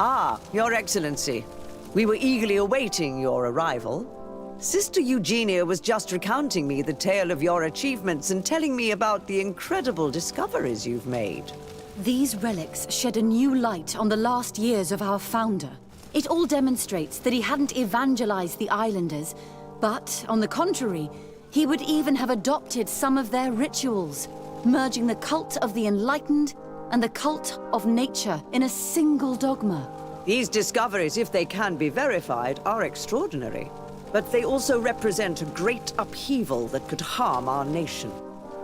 Ah, Your Excellency. We were eagerly awaiting your arrival. Sister Eugenia was just recounting me the tale of your achievements and telling me about the incredible discoveries you've made. These relics shed a new light on the last years of our founder. It all demonstrates that he hadn't evangelized the islanders, but, on the contrary, he would even have adopted some of their rituals, merging the cult of the enlightened and the cult of nature in a single dogma. These discoveries, if they can be verified, are extraordinary. But they also represent a great upheaval that could harm our nation.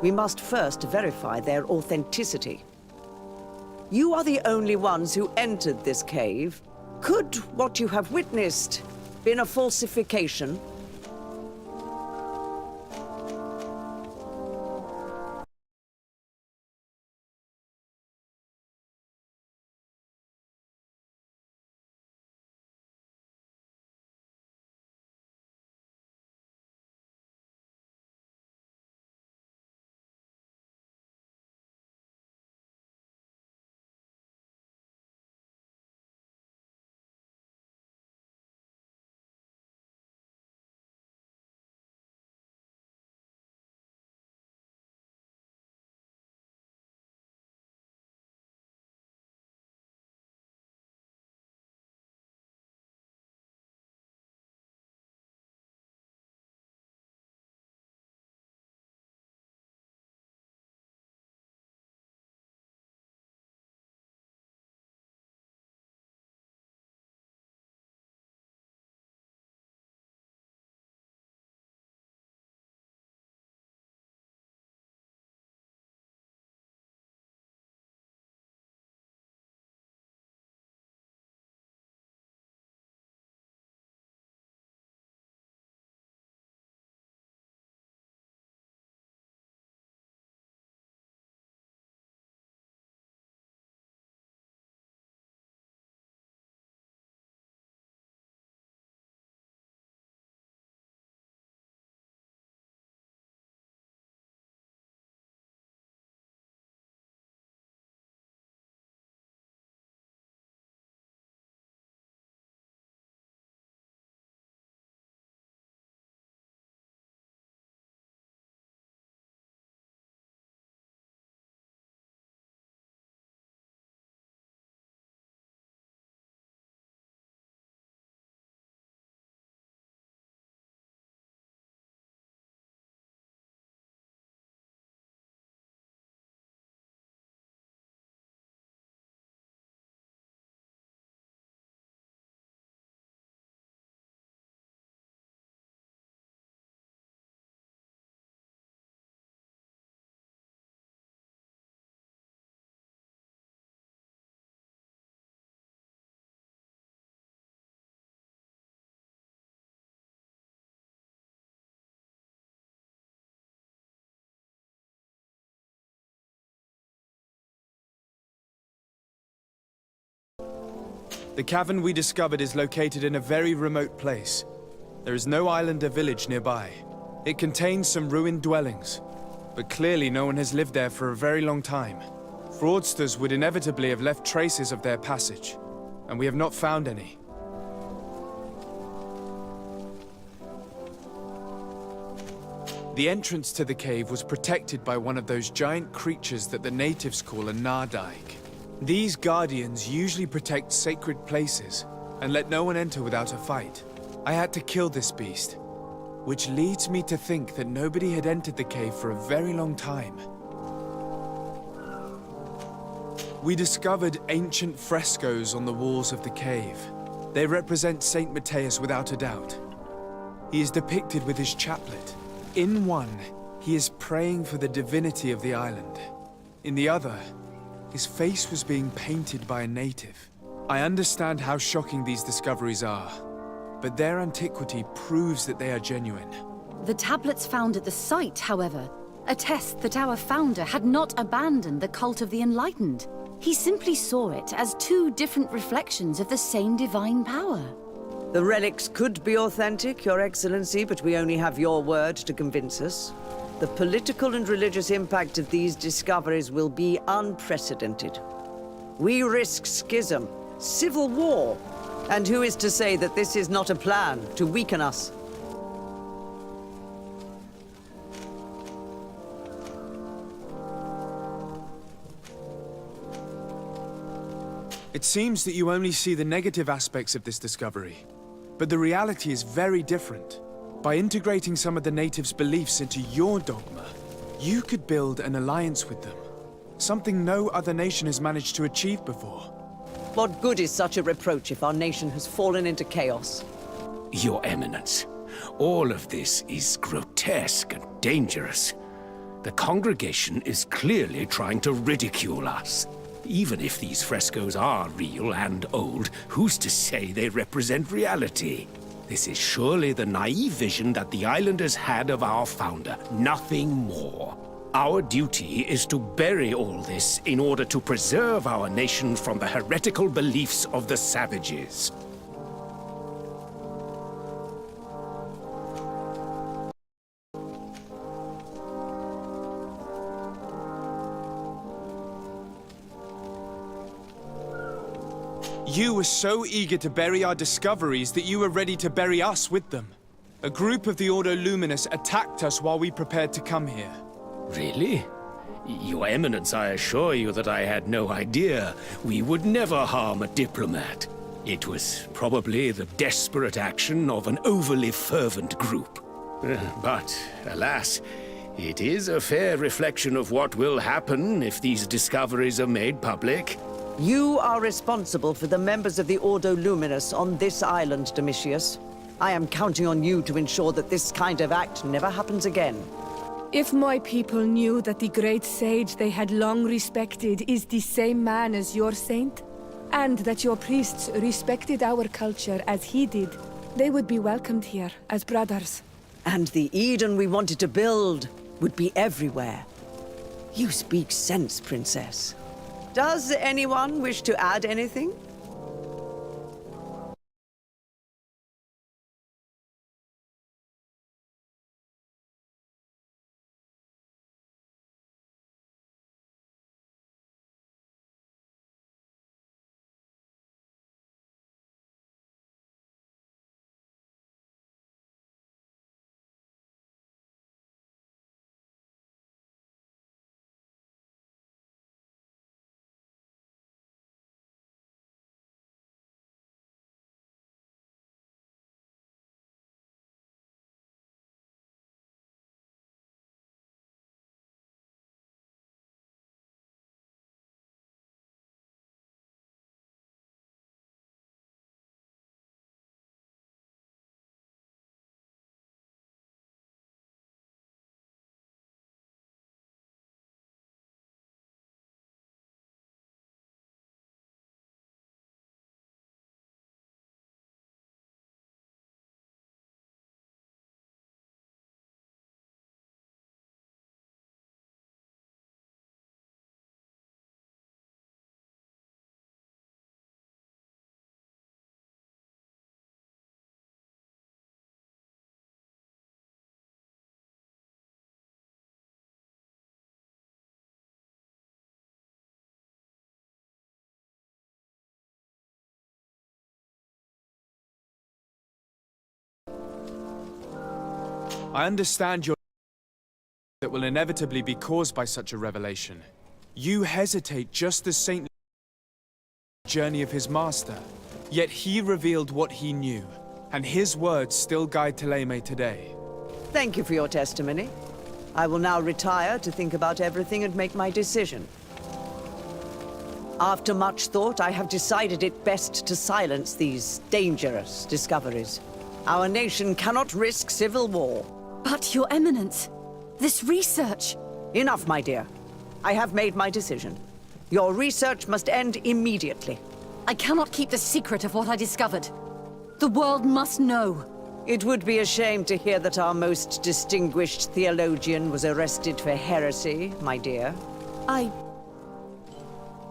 We must first verify their authenticity. You are the only ones who entered this cave. Could what you have witnessed been a falsification? The cavern we discovered is located in a very remote place. There is no island or village nearby. It contains some ruined dwellings, but clearly no one has lived there for a very long time. Fraudsters would inevitably have left traces of their passage, and we have not found any. The entrance to the cave was protected by one of those giant creatures that the natives call a Nardaig. These guardians usually protect sacred places and let no one enter without a fight. I had to kill this beast, which leads me to think that nobody had entered the cave for a very long time. We discovered ancient frescoes on the walls of the cave. They represent Saint Matthias without a doubt. He is depicted with his chaplet. In one, he is praying for the divinity of the island. In the other, his face was being painted by a native. I understand how shocking these discoveries are, but their antiquity proves that they are genuine. The tablets found at the site, however, attest that our founder had not abandoned the cult of the enlightened. He simply saw it as two different reflections of the same divine power. The relics could be authentic, Your Excellency, but we only have your word to convince us. The political and religious impact of these discoveries will be unprecedented. We risk schism, civil war, and who is to say that this is not a plan to weaken us? It seems that you only see the negative aspects of this discovery. But the reality is very different. By integrating some of the natives' beliefs into your dogma, you could build an alliance with them. Something no other nation has managed to achieve before. What good is such a reproach if our nation has fallen into chaos? Your Eminence, all of this is grotesque and dangerous. The congregation is clearly trying to ridicule us. Even if these frescoes are real and old, who's to say they represent reality? This is surely the naive vision that the islanders had of our founder, nothing more. Our duty is to bury all this in order to preserve our nation from the heretical beliefs of the savages. You were so eager to bury our discoveries that you were ready to bury us with them. A group of the Ordo Luminous attacked us while we prepared to come here. Really? Your Eminence, I assure you that I had no idea. We would never harm a diplomat. It was probably the desperate action of an overly fervent group. But, alas, it is a fair reflection of what will happen if these discoveries are made public. You are responsible for the members of the Ordo Luminous on this island, Domitius. I am counting on you to ensure that this kind of act never happens again. If my people knew that the great sage they had long respected is the same man as your saint, and that your priests respected our culture as he did, they would be welcomed here as brothers. And the Eden we wanted to build would be everywhere. You speak sense, Princess. Does anyone wish to add anything? I understand your that will inevitably be caused by such a revelation. You hesitate just as saintly journey of his master, yet he revealed what he knew, and his words still guide Thélème today. Thank you for your testimony. I will now retire to think about everything and make my decision. After much thought, I have decided it best to silence these dangerous discoveries. Our nation cannot risk civil war. But, Your Eminence, this research... Enough, my dear. I have made my decision. Your research must end immediately. I cannot keep the secret of what I discovered. The world must know. It would be a shame to hear that our most distinguished theologian was arrested for heresy, my dear.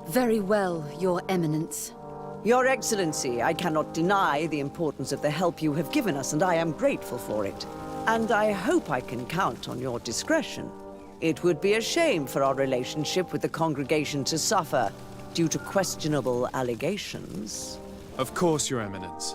Very well, Your Eminence. Your Excellency, I cannot deny the importance of the help you have given us, and I am grateful for it. And I hope I can count on your discretion. It would be a shame for our relationship with the congregation to suffer due to questionable allegations. Of course, Your Eminence.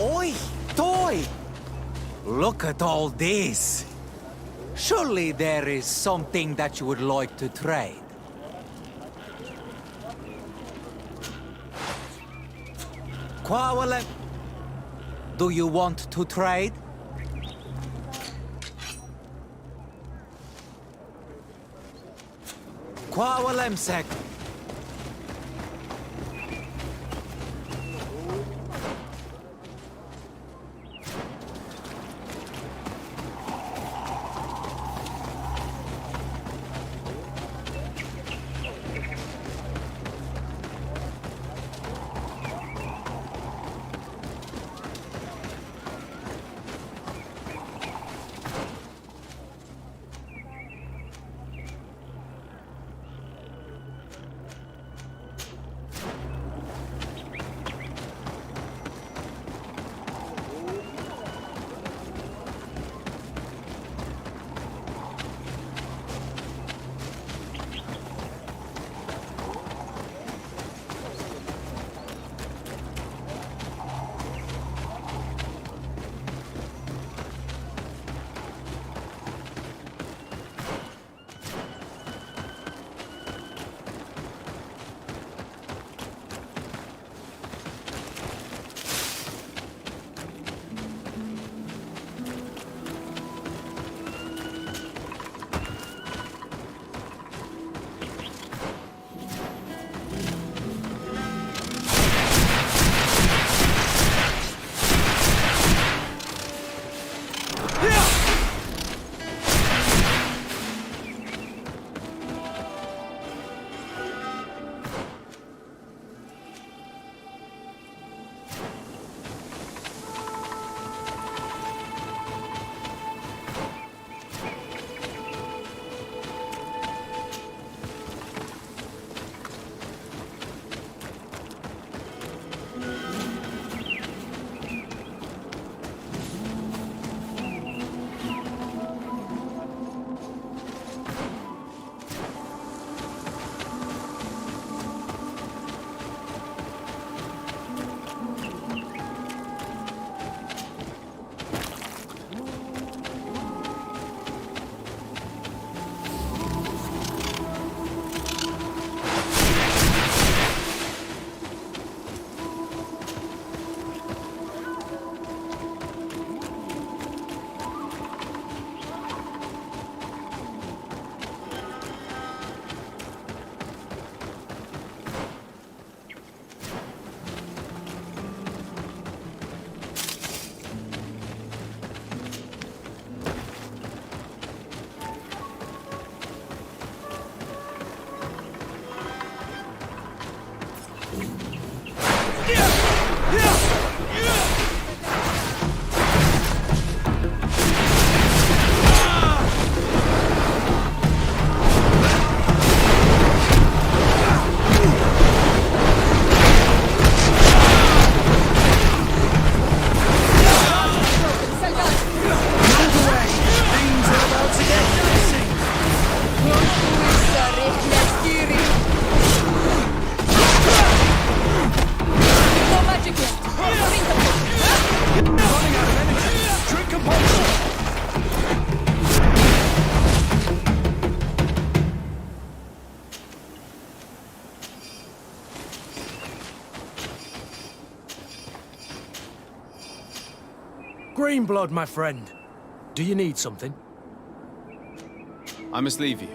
Oi, toy! Look at all this. Surely there is something that you would like to trade. Quawale, do you want to trade? Quawalemsek. Green blood, my friend. Do you need something? I must leave you.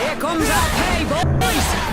Here comes our pay, boys!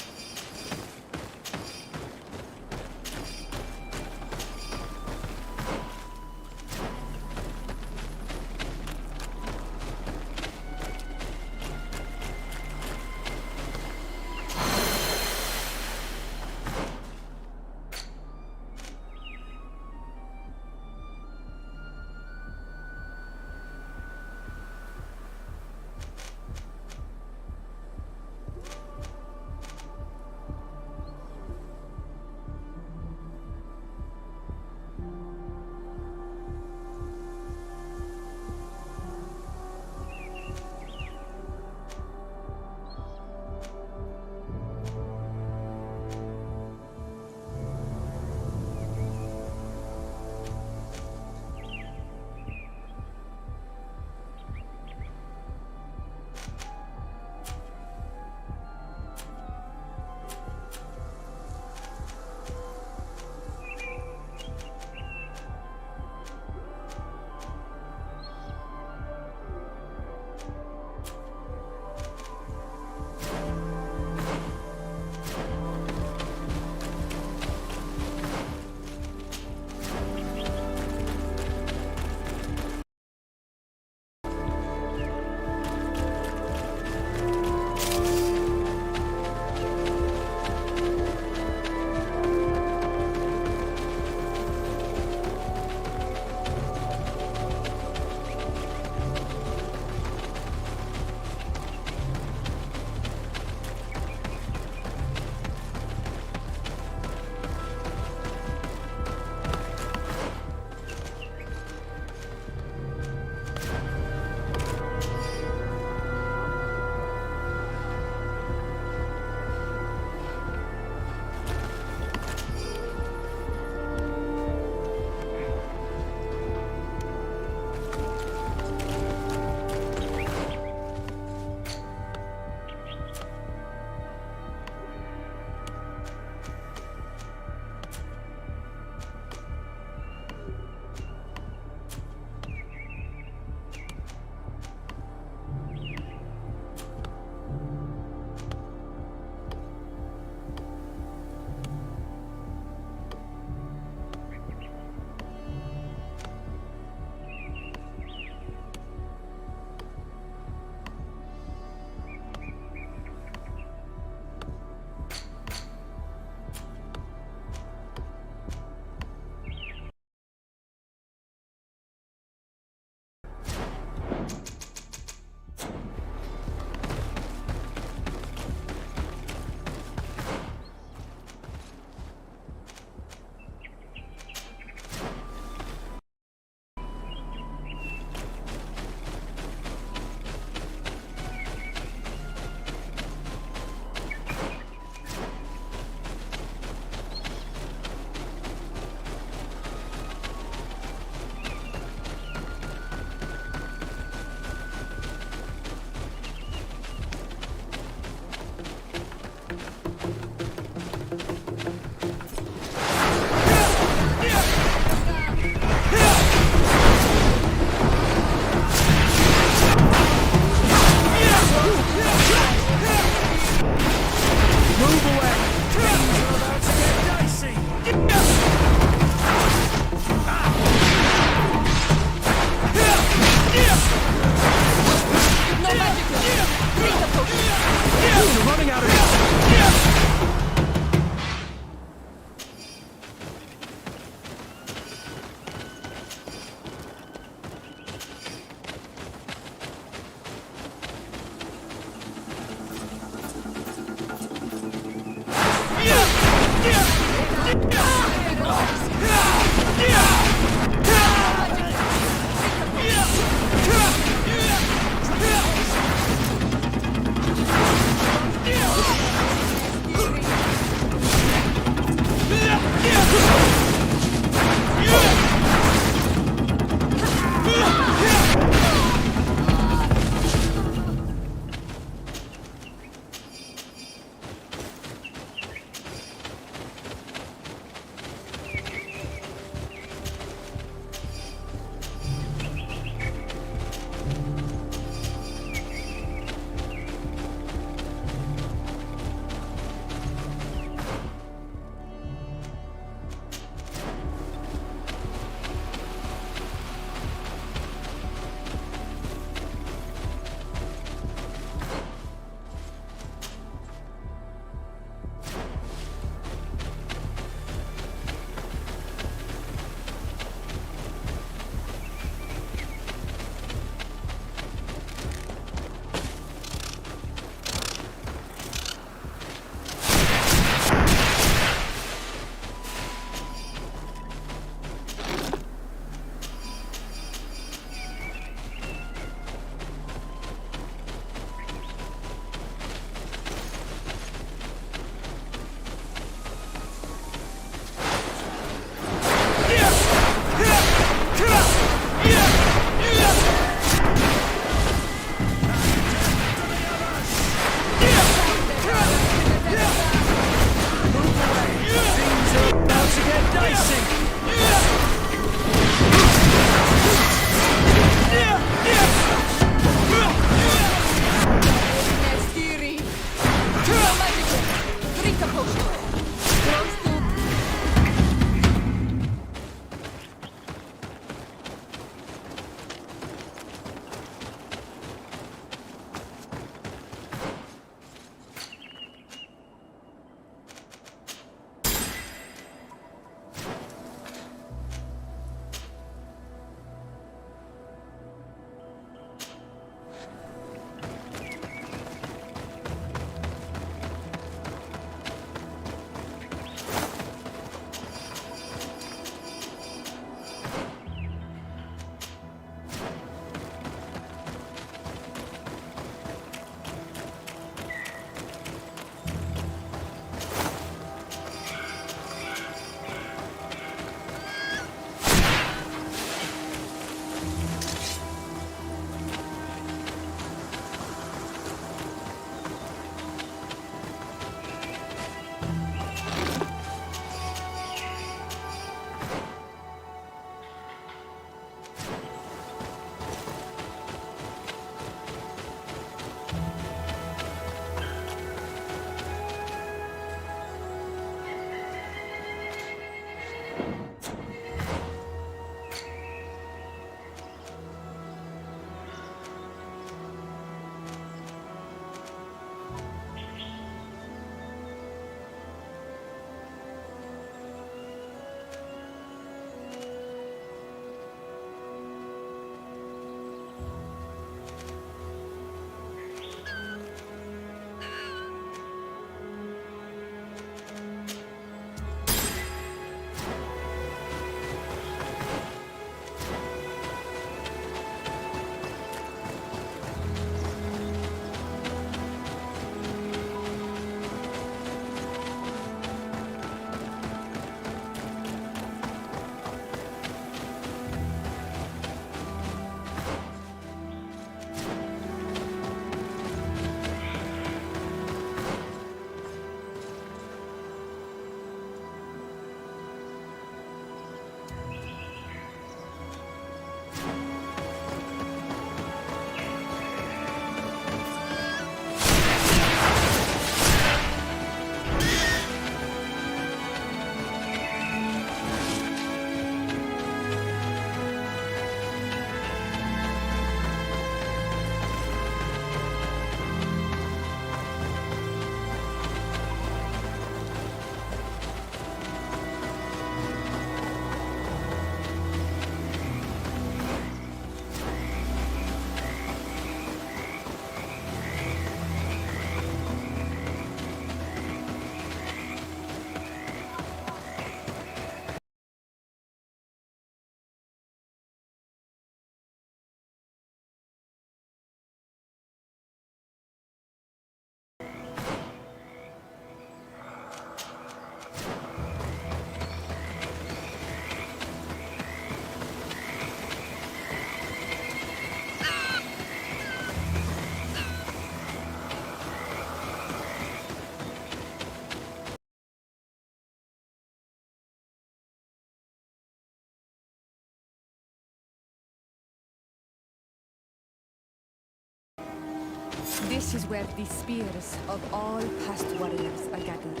This is where the spears of all past warriors are gathered.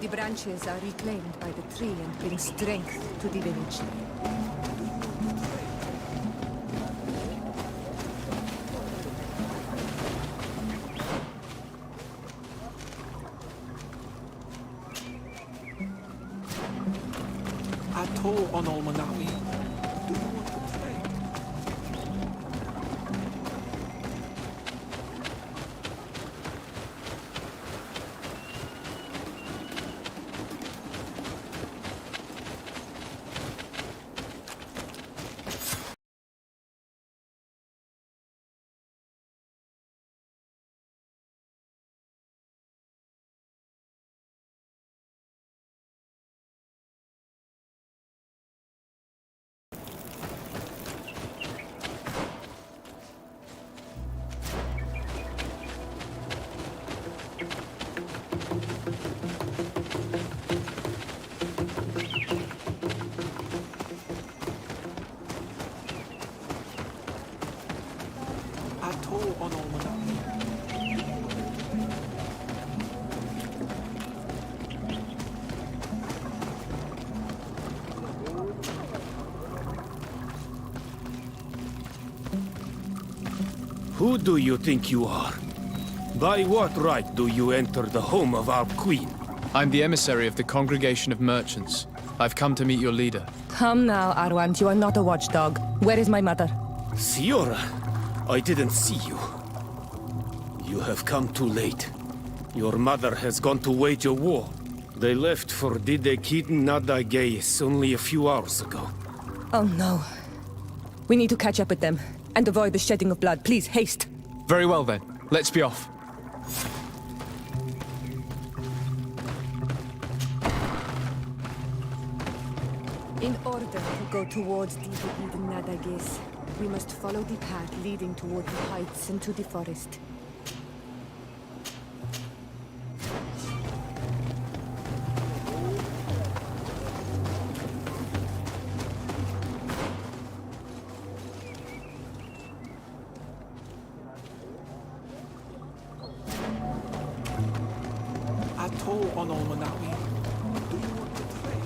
The branches are reclaimed by the tree and bring strength to the village. Ato on Olmanawi. Do you want to trade? Ato on Olmanawi. Who do you think you are? By what right do you enter the home of our queen? I'm the emissary of the Congregation of Merchants. I've come to meet your leader. Come now, Arwant, you are not a watchdog. Where is my mother? Siora, I didn't see you. You have come too late. Your mother has gone to wage a war. They left for Didekidin Nadageis only a few hours ago. Oh no. We need to catch up with them and avoid the shedding of blood. Please, haste. Very well then. Let's be off. In order to go towards Didekidin Nadageis, we must follow the path leading toward the heights and to the forest. Ato on Olmanawi. Do you want to trade?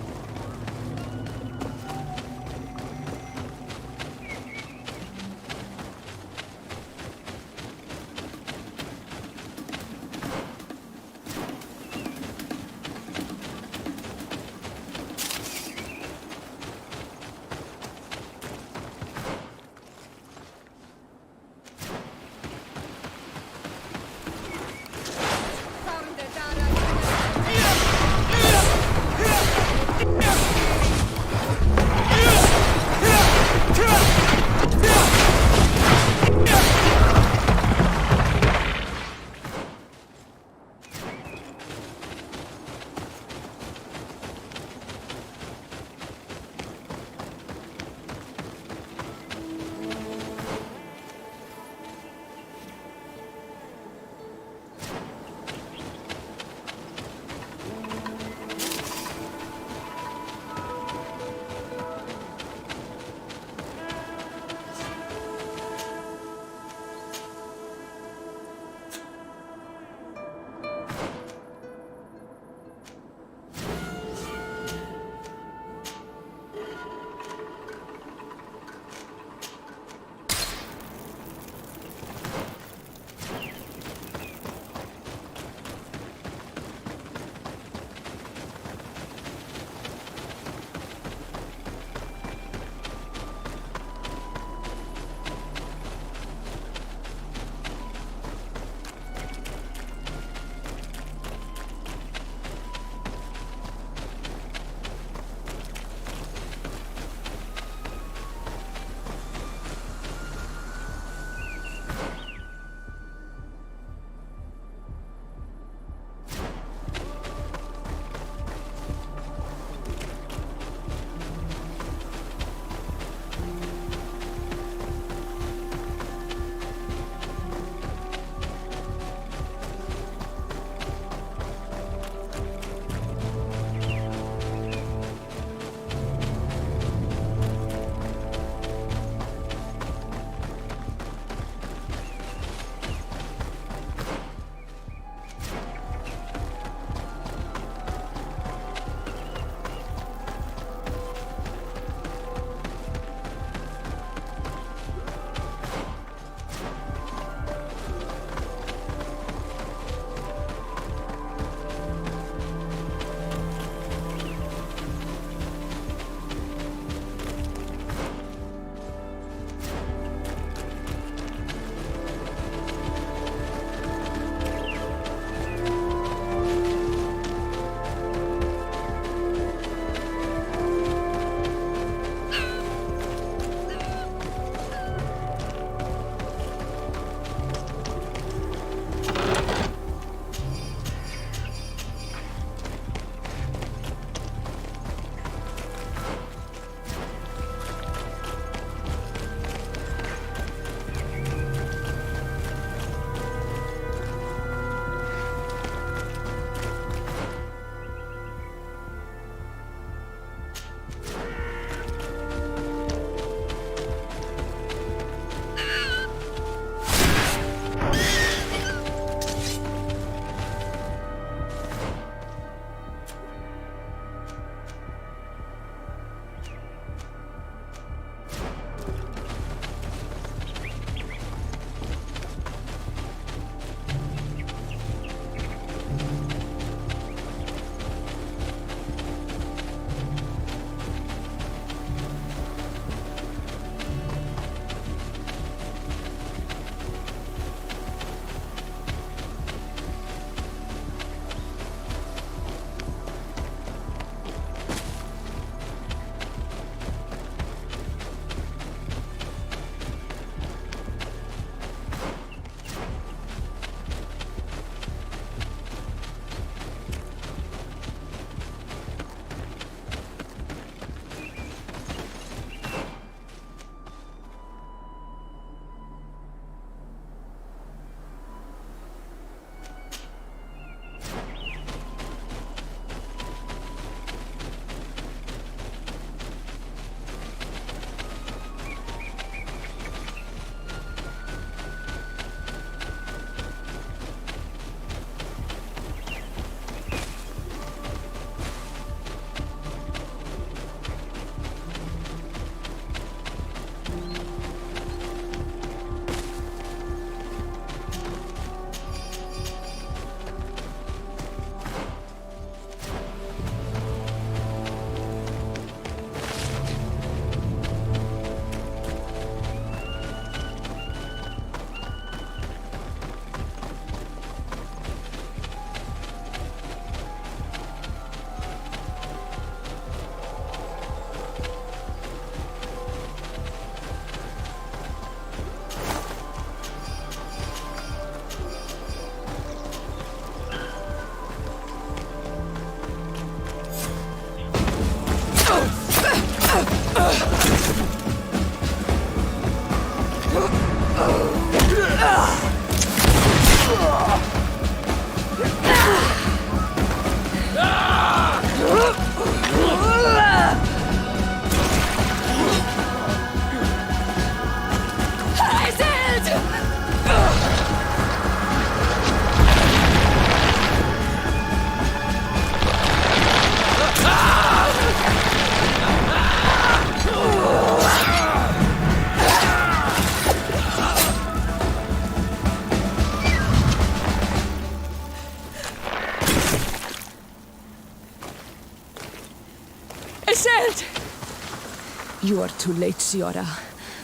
You are too late, Ciara.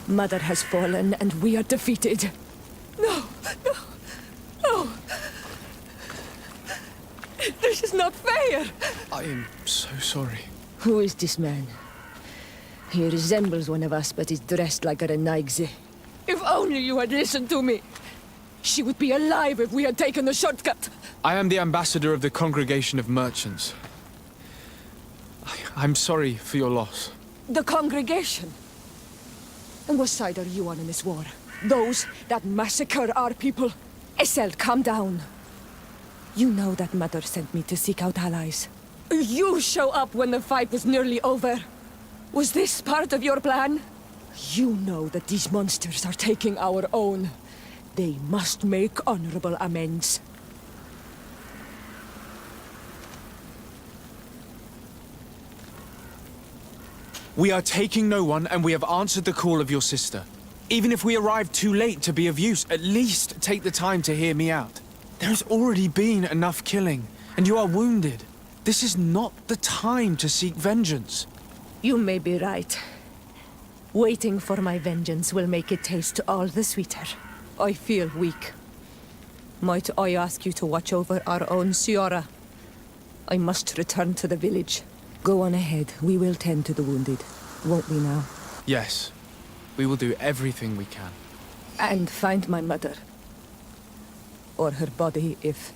Mother has fallen, and we are defeated. No, no, no. This is not fair. I am so sorry. Who is this man? He resembles one of us, but is dressed like a Renaigze. If only you had listened to me. She would be alive if we had taken the shortcut. I am the ambassador of the Congregation of Merchants. I'm sorry for your loss. The congregation? And what side are you on in this war? Those that massacre our people? Essel, calm down. You know that Mother sent me to seek out allies. You show up when the fight was nearly over. Was this part of your plan? You know that these monsters are taking our own. They must make honorable amends. We are taking no one, and we have answered the call of your sister. Even if we arrive too late to be of use, at least take the time to hear me out. There has already been enough killing, and you are wounded. This is not the time to seek vengeance. You may be right. Waiting for my vengeance will make it taste all the sweeter. I feel weak. Might I ask you to watch over our own Ciara? I must return to the village. Go on ahead. We will tend to the wounded. Won't we now? Yes. We will do everything we can. And find my mother. Or her body, if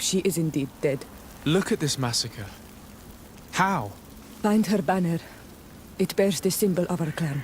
she is indeed dead. Look at this massacre. How? Find her banner. It bears the symbol of our clan.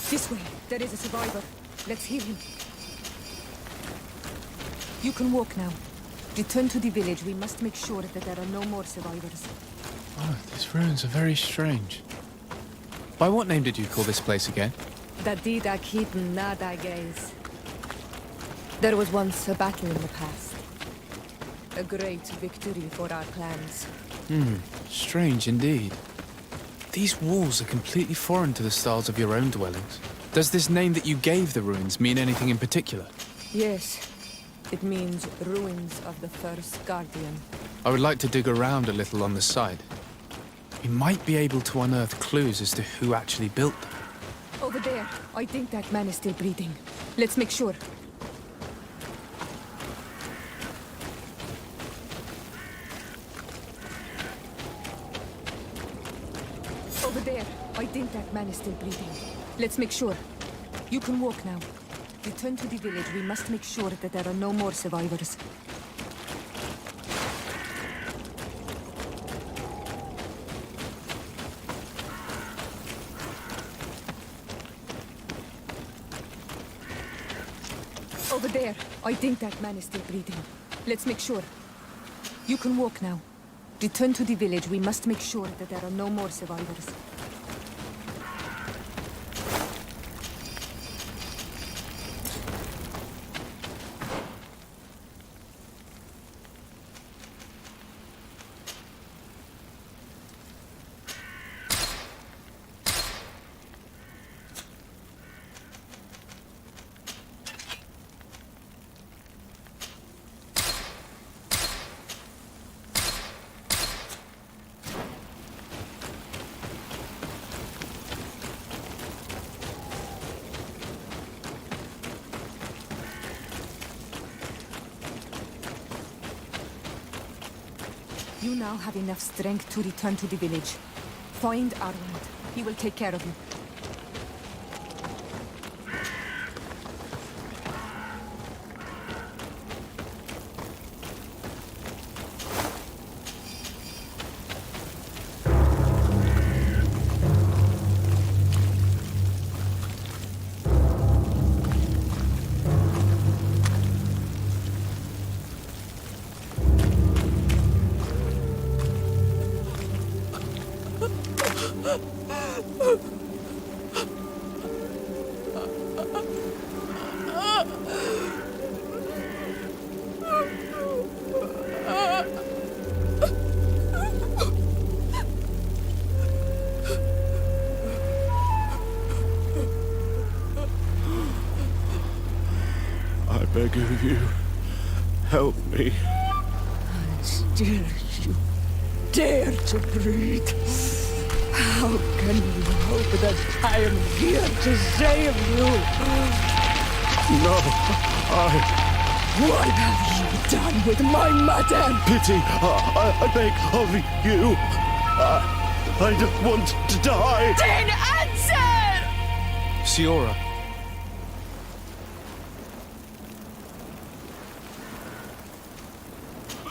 This way. There is a survivor. Let's heal him. You can walk now. Return to the village. We must make sure that there are no more survivors. Oh, these ruins are very strange. By what name did you call this place again? Dadida Keaton Nada Gaze. There was once a battle in the past. A great victory for our clans. Strange indeed. These walls are completely foreign to the styles of your own dwellings. Does this name that you gave the ruins mean anything in particular? Yes. It means ruins of the first guardian. I would like to dig around a little on the side. We might be able to unearth clues as to who actually built them. Over there. I think that man is still breathing. Let's make sure. Over there. I think that man is still breathing. Let's make sure. You can walk now. Return to the village. We must make sure that there are no more survivors. Over there. I think that man is still breathing. Let's make sure. You can walk now. Return to the village. We must make sure that there are no more survivors. You now have enough strength to return to the village. Find Armand. He will take care of you. I beg of you, help me. Still you dare to breathe. How can you hope that I am here to save you? No, What have you done with my mother? pity, I beg of you. I don't want to die. Then answer! Siora.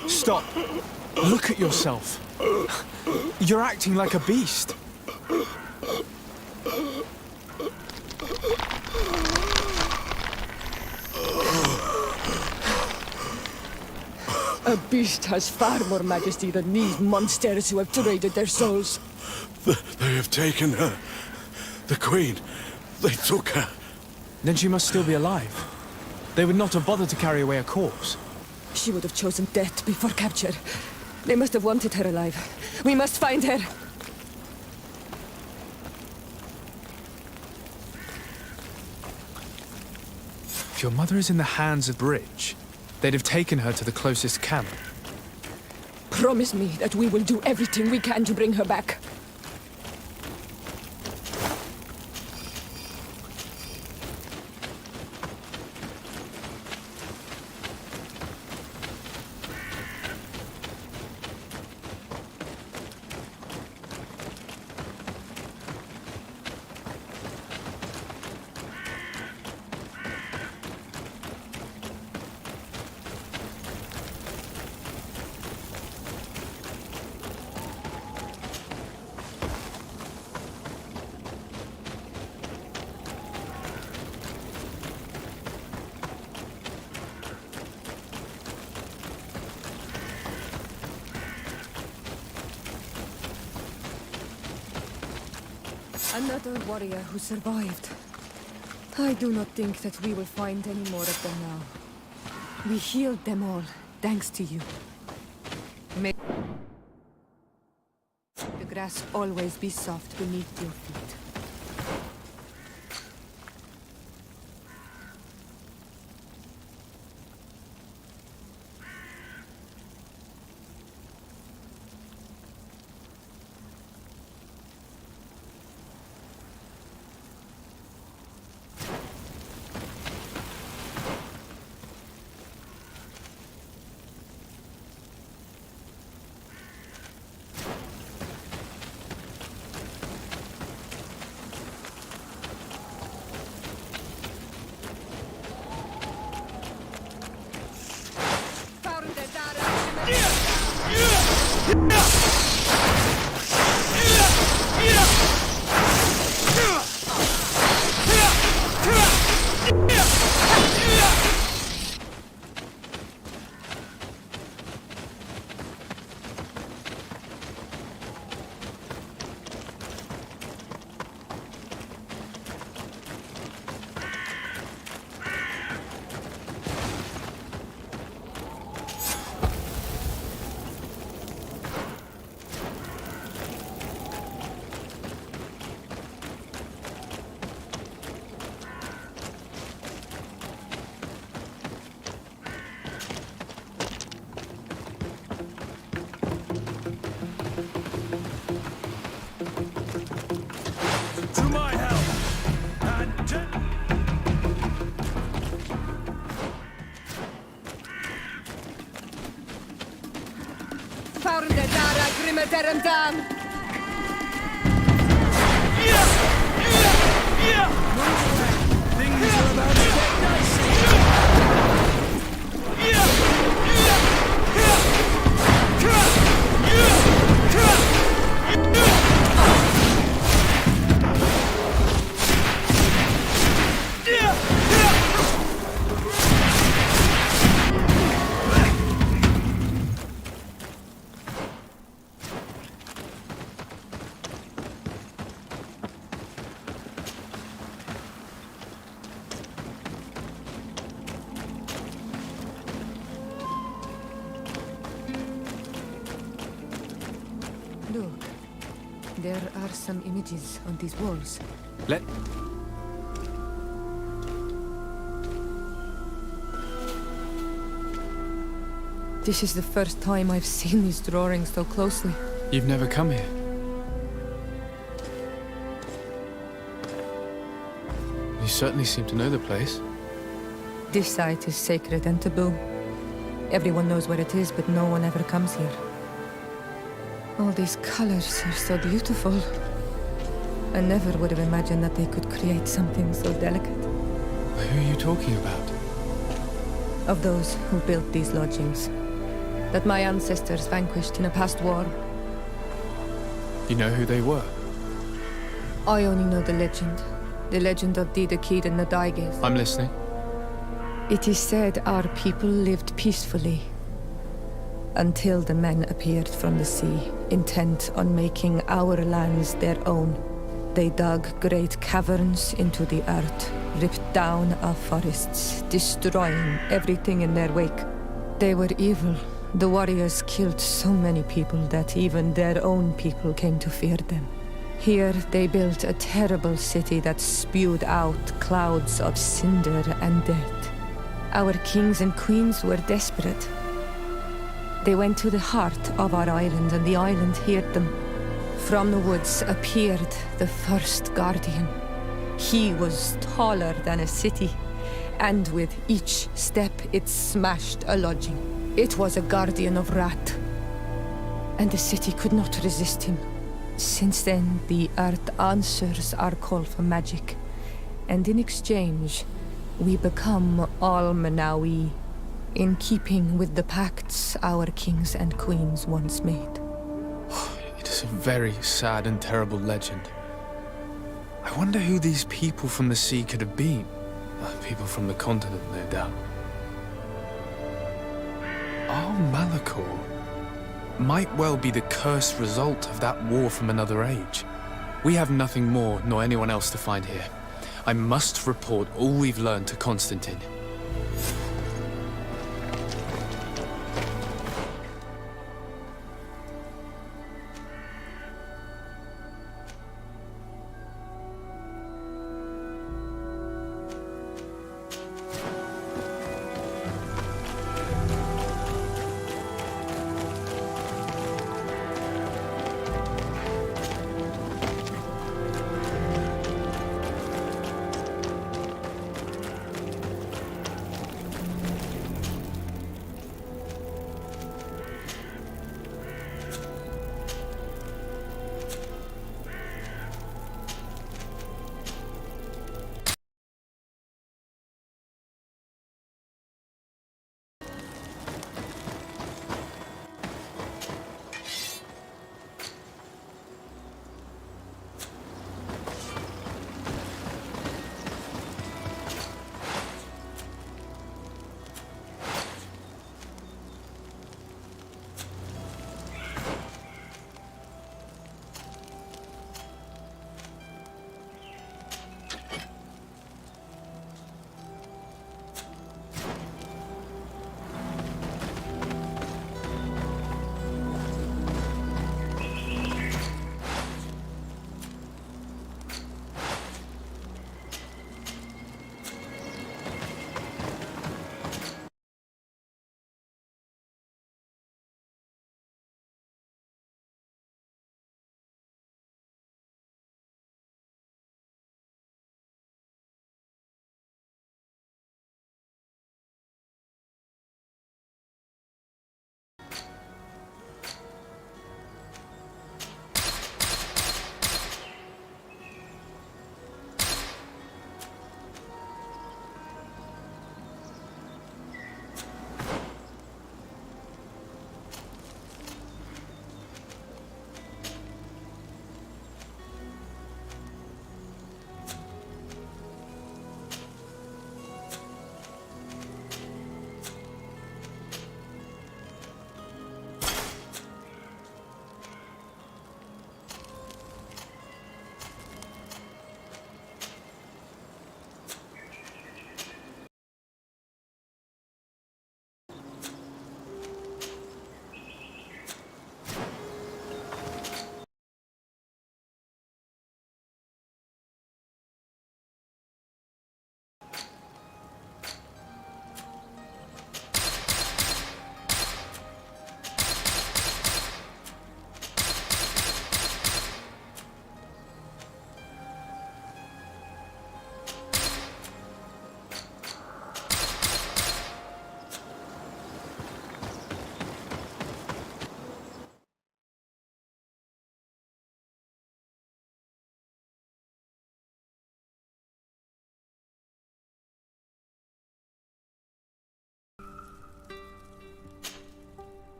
Stop. Look at yourself. You're acting like a beast. A beast has far more majesty than these monsters who have traded their souls. They have taken her. The Queen. They took her. Then she must still be alive. They would not have bothered to carry away a corpse. She would have chosen death before capture. They must have wanted her alive. We must find her. If your mother is in the hands of Bridge, they'd have taken her to the closest camp. Promise me that we will do everything we can to bring her back. Another warrior who survived. I do not think that we will find any more of them now. We healed them all, thanks to you. May the grass always be soft beneath your feet. perimeter dam! Things are about to get dicey. Look, there are some images on these walls. Let... This is the first time I've seen these drawings so closely. You've never come here. You certainly seem to know the place. This site is sacred and taboo. Everyone knows where it is, but no one ever comes here. All these colors are so beautiful. I never would have imagined that they could create something so delicate. Who are you talking about? Of those who built these lodgings. That my ancestors vanquished in a past war. You know who they were? I only know the legend. The legend of Didakid and the Daiges. I'm listening. It is said our people lived peacefully. Until the men appeared from the sea, intent on making our lands their own. They dug great caverns into the earth, ripped down our forests, destroying everything in their wake. They were evil. The warriors killed so many people that even their own people came to fear them. Here they built a terrible city that spewed out clouds of cinder and death. Our kings and queens were desperate. They went to the heart of our island, and the island heard them. From the woods appeared the first guardian. He was taller than a city, and with each step it smashed a lodging. It was a guardian of Rat, and the city could not resist him. Since then, the earth answers our call for magic, and in exchange, we become all Manawi, in keeping with the pacts our kings and queens once made. It is a very sad and terrible legend. I wonder who these people from the sea could have been. People from the continent, no doubt. Our Malachor might well be the cursed result of that war from another age. We have nothing more nor anyone else to find here. I must report all we've learned to Constantine.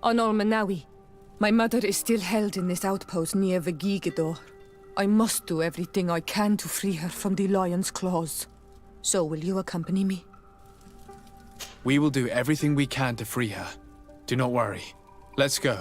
On Olmanawi. My mother is still held in this outpost near Vigigidor. I must do everything I can to free her from the lion's claws. So will you accompany me? We will do everything we can to free her. Do not worry. Let's go.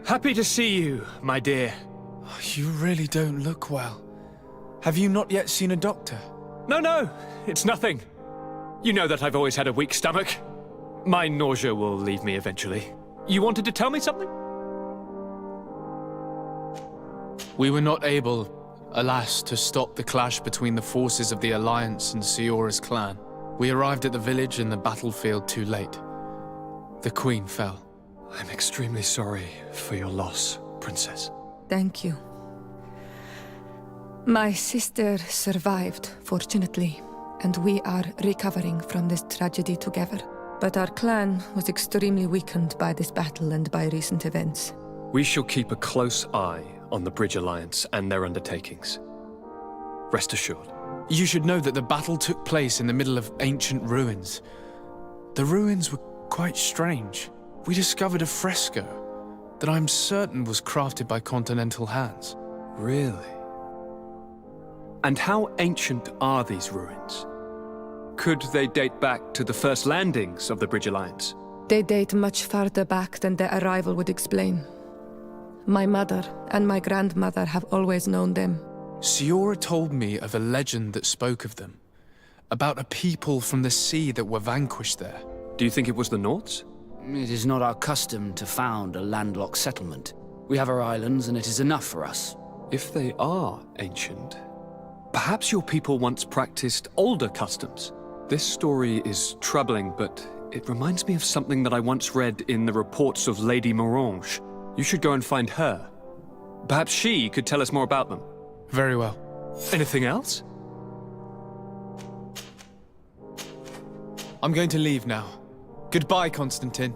Happy to see you, my dear. You really don't look well. Have you not yet seen a doctor? No, it's nothing. You know that I've always had a weak stomach. My nausea will leave me eventually. You wanted to tell me something? We were not able, alas, to stop the clash between the forces of the Alliance and Siora's clan. We arrived at the village and the battlefield too late. The Queen fell. I'm extremely sorry for your loss, Princess. Thank you. My sister survived, fortunately, and we are recovering from this tragedy together. But our clan was extremely weakened by this battle and by recent events. We shall keep a close eye on the Bridge Alliance and their undertakings. Rest assured. You should know that the battle took place in the middle of ancient ruins. The ruins were quite strange. We discovered a fresco that I'm certain was crafted by continental hands. Really? And how ancient are these ruins? Could they date back to the first landings of the Bridge Alliance? They date much farther back than their arrival would explain. My mother and my grandmother have always known them. Siora told me of a legend that spoke of them, about a people from the sea that were vanquished there. Do you think it was the Nords? It is not our custom to found a landlocked settlement. We have our islands, and it is enough for us. If they are ancient, perhaps your people once practiced older customs. This story is troubling, but it reminds me of something that I once read in the reports of Lady Morange. You should go and find her. Perhaps she could tell us more about them. Very well. Anything else? I'm going to leave now. Goodbye, Constantine.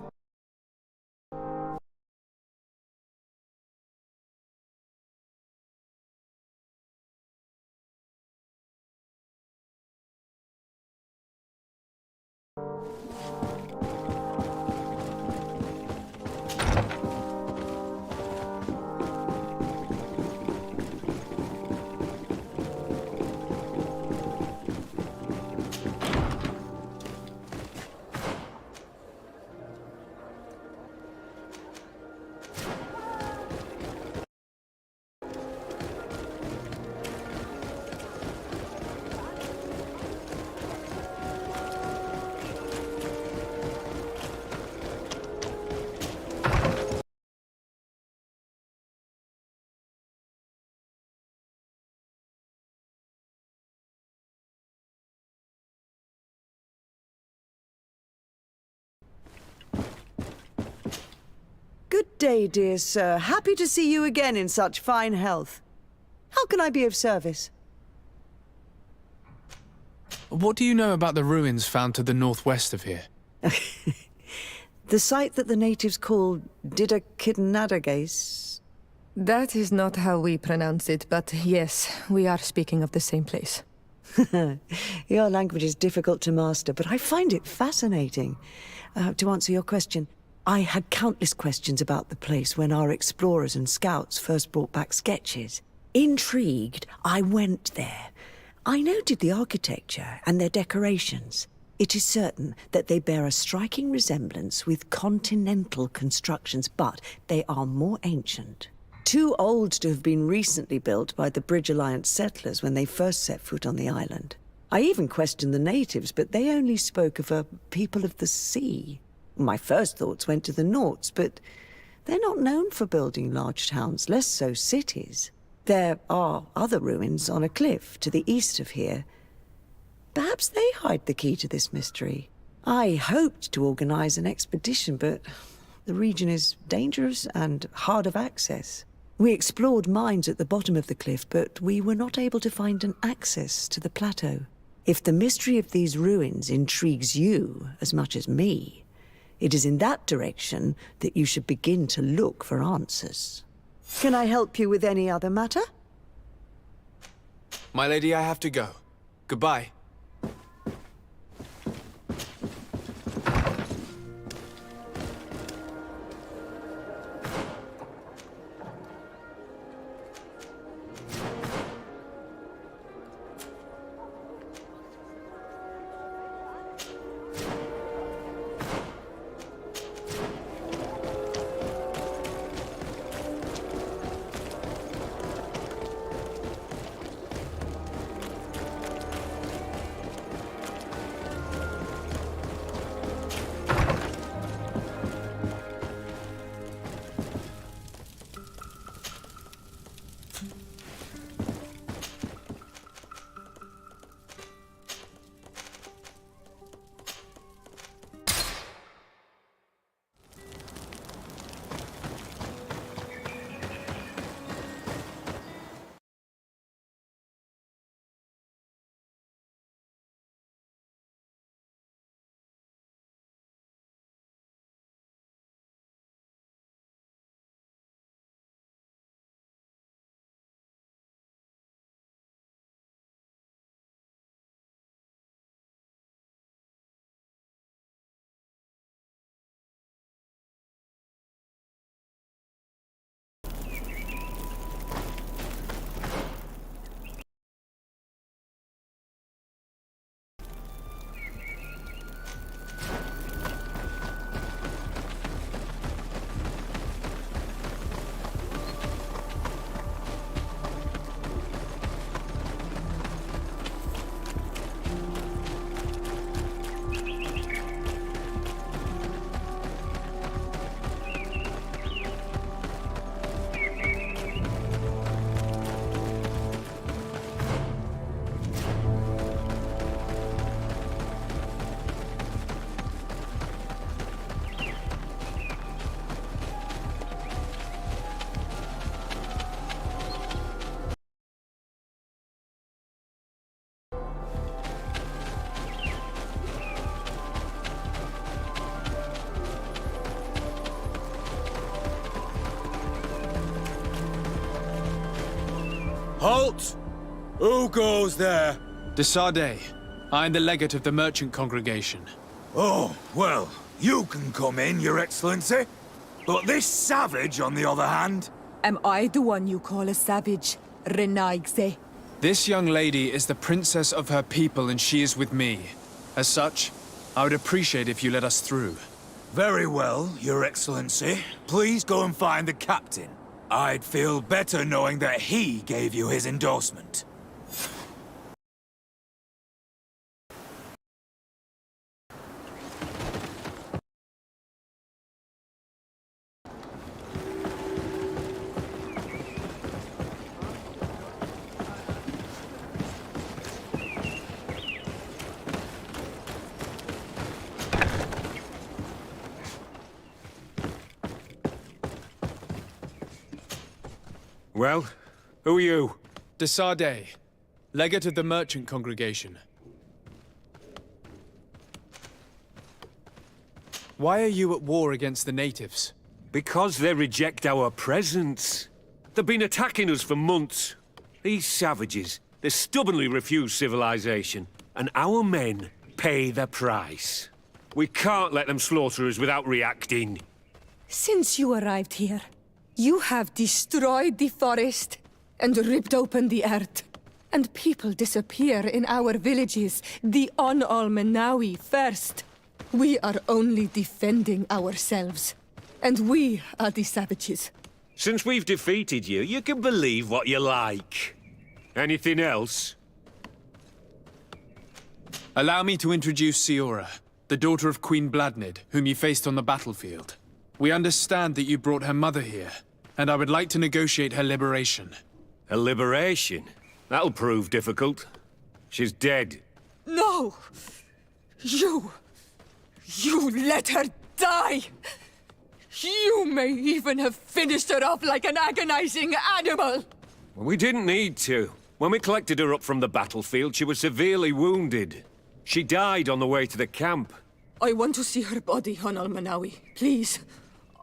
Good day, dear sir. Happy to see you again in such fine health. How can I be of service? What do you know about the ruins found to the northwest of here? The site that the natives call Didakidnadagase? That is not how we pronounce it, but yes, we are speaking of the same place. Your language is difficult to master, but I find it fascinating. To answer your question, I had countless questions about the place when our explorers and scouts first brought back sketches. Intrigued, I went there. I noted the architecture and their decorations. It is certain that they bear a striking resemblance with continental constructions, but they are more ancient. Too old to have been recently built by the Bridge Alliance settlers when they first set foot on the island. I even questioned the natives, but they only spoke of a people of the sea. My first thoughts went to the Nauts, but they're not known for building large towns, less so cities. There are other ruins on a cliff to the east of here. Perhaps they hide the key to this mystery. I hoped to organize an expedition, but the region is dangerous and hard of access. We explored mines at the bottom of the cliff, but we were not able to find an access to the plateau. If the mystery of these ruins intrigues you as much as me, it is in that direction that you should begin to look for answers. Can I help you with any other matter? My lady, I have to go. Goodbye. Halt! Who goes there? Desade. I am the legate of the merchant congregation. Oh, well, you can come in, Your Excellency. But this savage, on the other hand... Am I the one you call a savage, Renaigze? This young lady is the princess of her people and she is with me. As such, I would appreciate if you let us through. Very well, Your Excellency. Please go and find the captain. I'd feel better knowing that he gave you his endorsement. Well, who are you? Desade, legate of the merchant congregation. Why are you at war against the natives? Because they reject our presence. They've been attacking us for months. These savages, they stubbornly refuse civilization, and our men pay the price. We can't let them slaughter us without reacting. Since you arrived here, you have destroyed the forest and ripped open the earth. And people disappear in our villages, the On-Almenawi first. We are only defending ourselves. And we are the savages. Since we've defeated you, you can believe what you like. Anything else? Allow me to introduce Siora, the daughter of Queen Bladnid, whom you faced on the battlefield. We understand that you brought her mother here, and I would like to negotiate her liberation. A liberation? That'll prove difficult. She's dead. No! You let her die! You may even have finished her off like an agonizing animal! We didn't need to. When we collected her up from the battlefield, she was severely wounded. She died on the way to the camp. I want to see her body, on Almanawi. Please.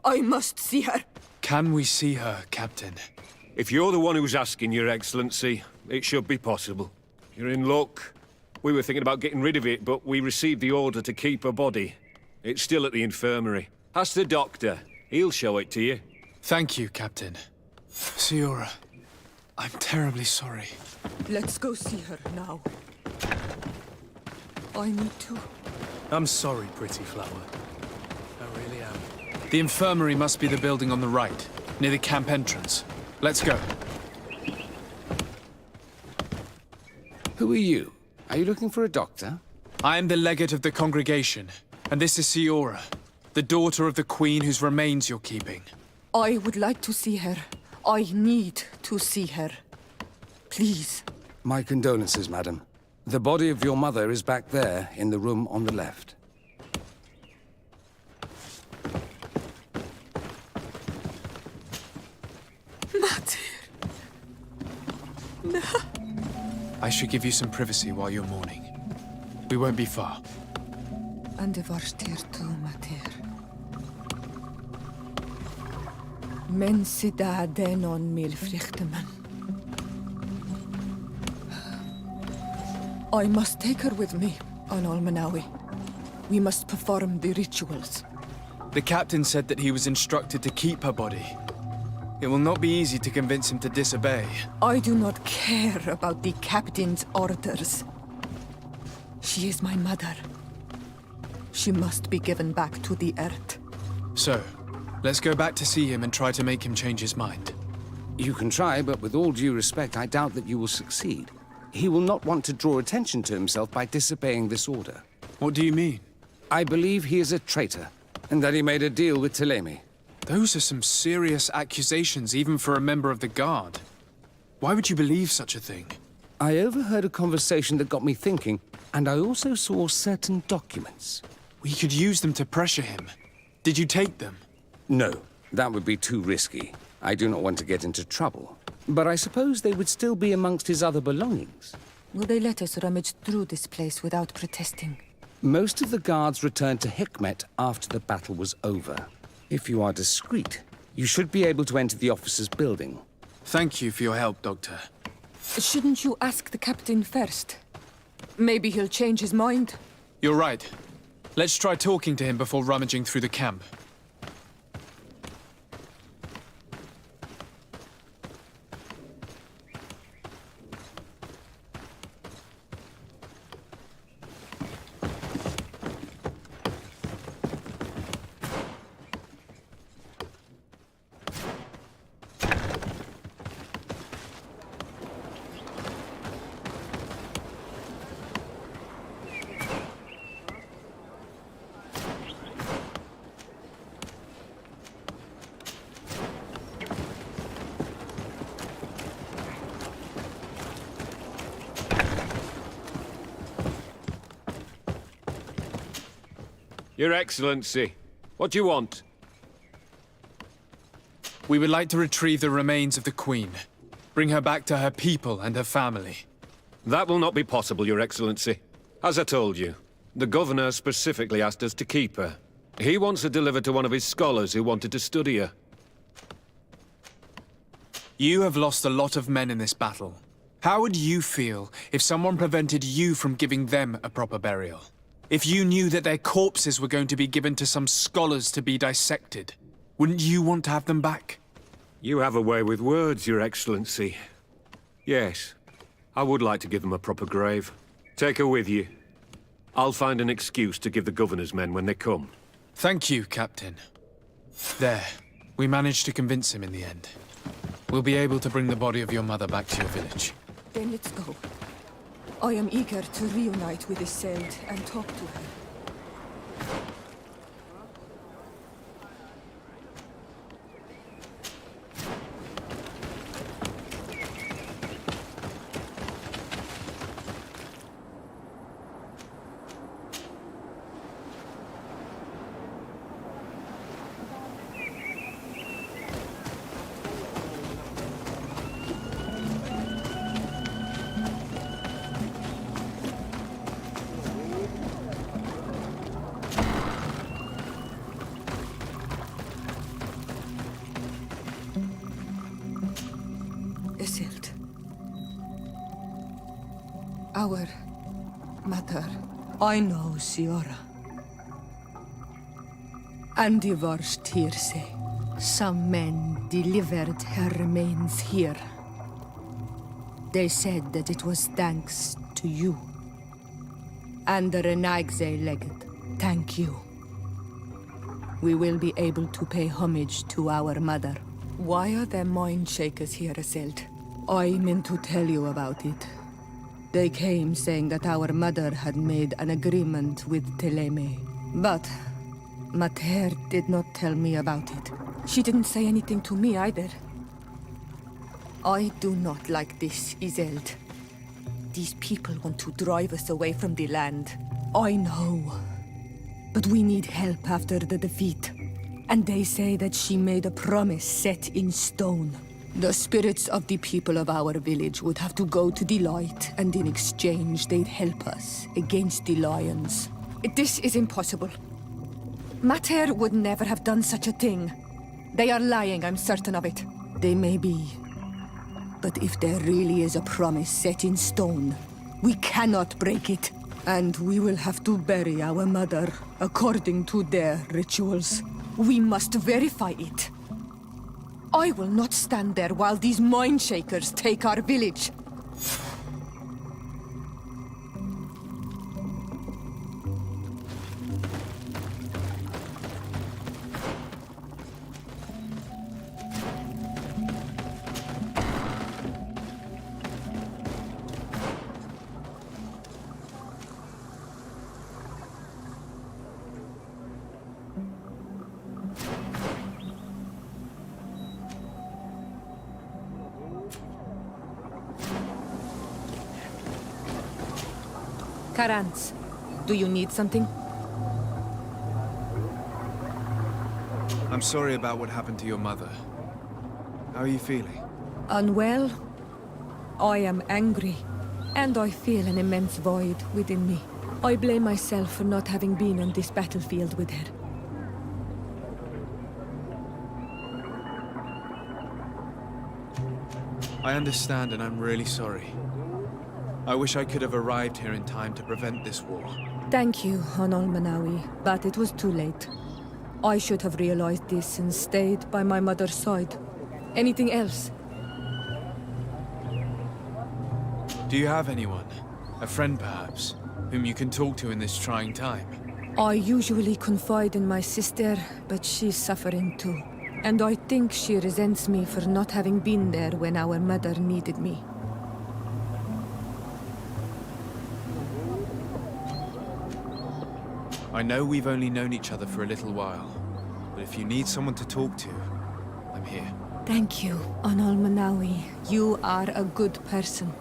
I must see her. Can we see her, Captain? If you're the one who's asking, Your Excellency, it should be possible. You're in luck. We were thinking about getting rid of it, but we received the order to keep her body. It's still at the infirmary. Ask the doctor. He'll show it to you. Thank you, Captain. Siora, I'm terribly sorry. Let's go see her now. I need to. I'm sorry, pretty flower. I really am. The infirmary must be the building on the right, near the camp entrance. Let's go. Who are you? Are you looking for a doctor? I am the legate of the congregation, and this is Siora, the daughter of the queen whose remains you're keeping. I would like to see her. I need to see her. Please. My condolences, madam. The body of your mother is back there, in the room on the left. No. I should give you some privacy while you're mourning. We won't be far. And the varstir tu mater. Men sida denon mil frichteman. I must take her with me on Almanawi. We must perform the rituals. The captain said that he was instructed to keep her body. It will not be easy to convince him to disobey. I do not care about the captain's orders. She is my mother. She must be given back to the earth. So, let's go back to see him and try to make him change his mind. You can try, but with all due respect, I doubt that you will succeed. He will not want to draw attention to himself by disobeying this order. What do you mean? I believe he is a traitor, and that he made a deal with Thélème. Those are some serious accusations, even for a member of the Guard. Why would you believe such a thing? I overheard a conversation that got me thinking, and I also saw certain documents. We could use them to pressure him. Did you take them? No, that would be too risky. I do not want to get into trouble. But I suppose they would still be amongst his other belongings. Will they let us rummage through this place without protesting? Most of the guards returned to Hikmet after the battle was over. If you are discreet, you should be able to enter the officer's building. Thank you for your help, Doctor. Shouldn't you ask the captain first? Maybe he'll change his mind. You're right. Let's try talking to him before rummaging through the camp. Your Excellency, what do you want? We would like to retrieve the remains of the Queen. Bring her back to her people and her family. That will not be possible, Your Excellency. As I told you, the Governor specifically asked us to keep her. He wants her delivered to one of his scholars who wanted to study her. You have lost a lot of men in this battle. How would you feel if someone prevented you from giving them a proper burial? If you knew that their corpses were going to be given to some scholars to be dissected, wouldn't you want to have them back? You have a way with words, Your Excellency. Yes, I would like to give them a proper grave. Take her with you. I'll find an excuse to give the Governor's men when they come. Thank you, Captain. There. We managed to convince him in the end. We'll be able to bring the body of your mother back to your village. Then let's go. I am eager to reunite with Iseult and talk to her. Iseult. Our mother. I know, Siora. And divorced hearsay. Some men delivered her remains here. They said that it was thanks to you. And the Renagze legate. Thank you. We will be able to pay homage to our mother. Why are there mind shakers here, Iseult? I meant to tell you about it. They came saying that our mother had made an agreement with Teleme. But Mater did not tell me about it. She didn't say anything to me either. I do not like this, Iseult. These people want to drive us away from the land. I know. But we need help after the defeat. And they say that she made a promise set in stone. The spirits of the people of our village would have to go to the light, and in exchange they'd help us against the lions. This is impossible. Mater would never have done such a thing. They are lying, I'm certain of it. They may be. But if there really is a promise set in stone, we cannot break it. And we will have to bury our mother according to their rituals. We must verify it. I will not stand there while these mind shakers take our village. Karantz, do you need something? I'm sorry about what happened to your mother. How are you feeling? Unwell? I am angry, and I feel an immense void within me. I blame myself for not having been on this battlefield with her. I understand, and I'm really sorry. I wish I could have arrived here in time to prevent this war. Thank you, Honol Manawi, but it was too late. I should have realized this and stayed by my mother's side. Anything else? Do you have anyone? A friend, perhaps, whom you can talk to in this trying time? I usually confide in my sister, but she's suffering too. And I think she resents me for not having been there when our mother needed me. I know we've only known each other for a little while, but if you need someone to talk to, I'm here. Thank you, Honol Manawi. You are a good person.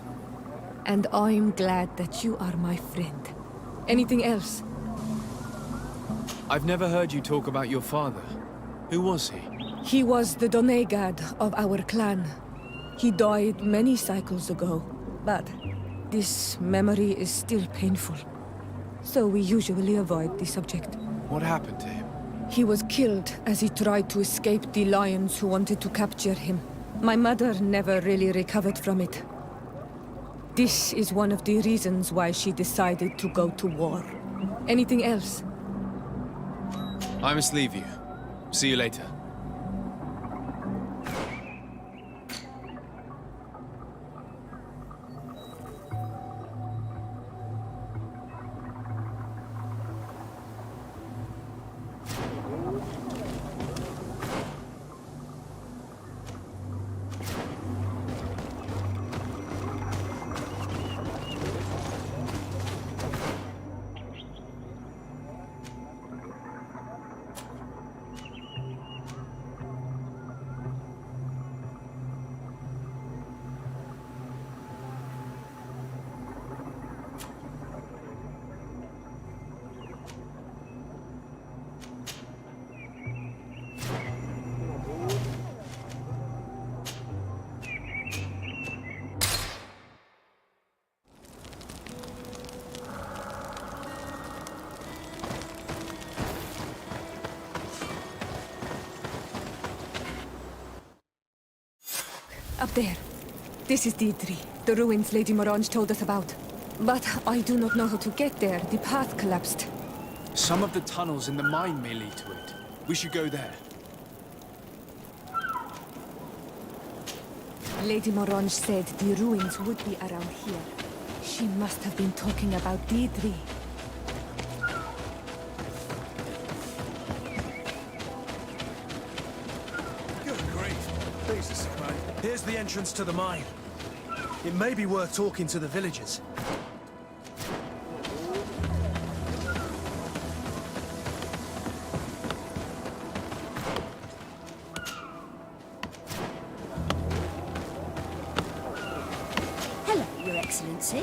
And I'm glad that you are my friend. Anything else? I've never heard you talk about your father. Who was he? He was the Donegad of our clan. He died many cycles ago, but this memory is still painful. So we usually avoid the subject. What happened to him? He was killed as he tried to escape the lions who wanted to capture him. My mother never really recovered from it. This is one of the reasons why she decided to go to war. Anything else? I must leave you. See you later. Up there. This is D3, the ruins Lady Morange told us about. But I do not know how to get there. The path collapsed. Some of the tunnels in the mine may lead to it. We should go there. Lady Morange said the ruins would be around here. She must have been talking about D3. Good grief. Jesus, man. Here's the entrance to the mine. It may be worth talking to the villagers. Hello, Your Excellency.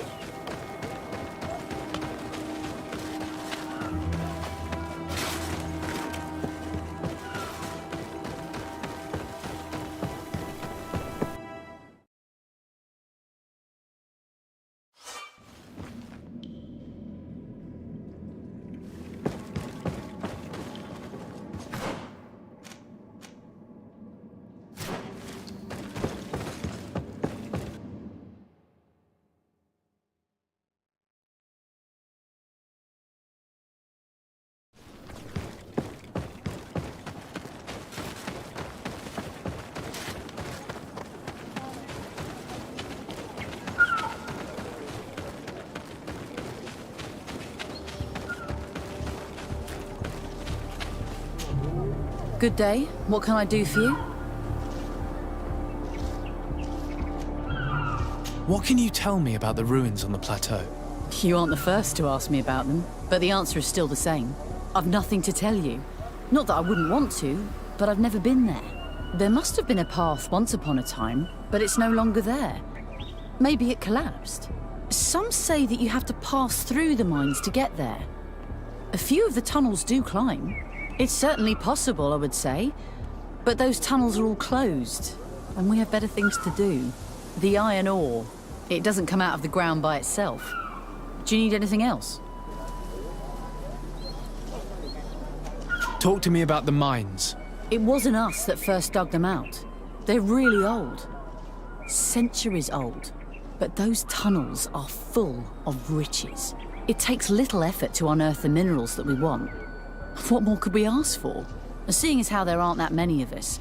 Good day. What can I do for you? What can you tell me about the ruins on the plateau? You aren't the first to ask me about them, but the answer is still the same. I've nothing to tell you. Not that I wouldn't want to, but I've never been there. There must have been a path once upon a time, but it's no longer there. Maybe it collapsed. Some say that you have to pass through the mines to get there. A few of the tunnels do climb. It's certainly possible, I would say. But those tunnels are all closed, and we have better things to do. The iron ore, it doesn't come out of the ground by itself. Do you need anything else? Talk to me about the mines. It wasn't us that first dug them out. They're really old. Centuries old. But those tunnels are full of riches. It takes little effort to unearth the minerals that we want. What more could we ask for? Seeing as how there aren't that many of us,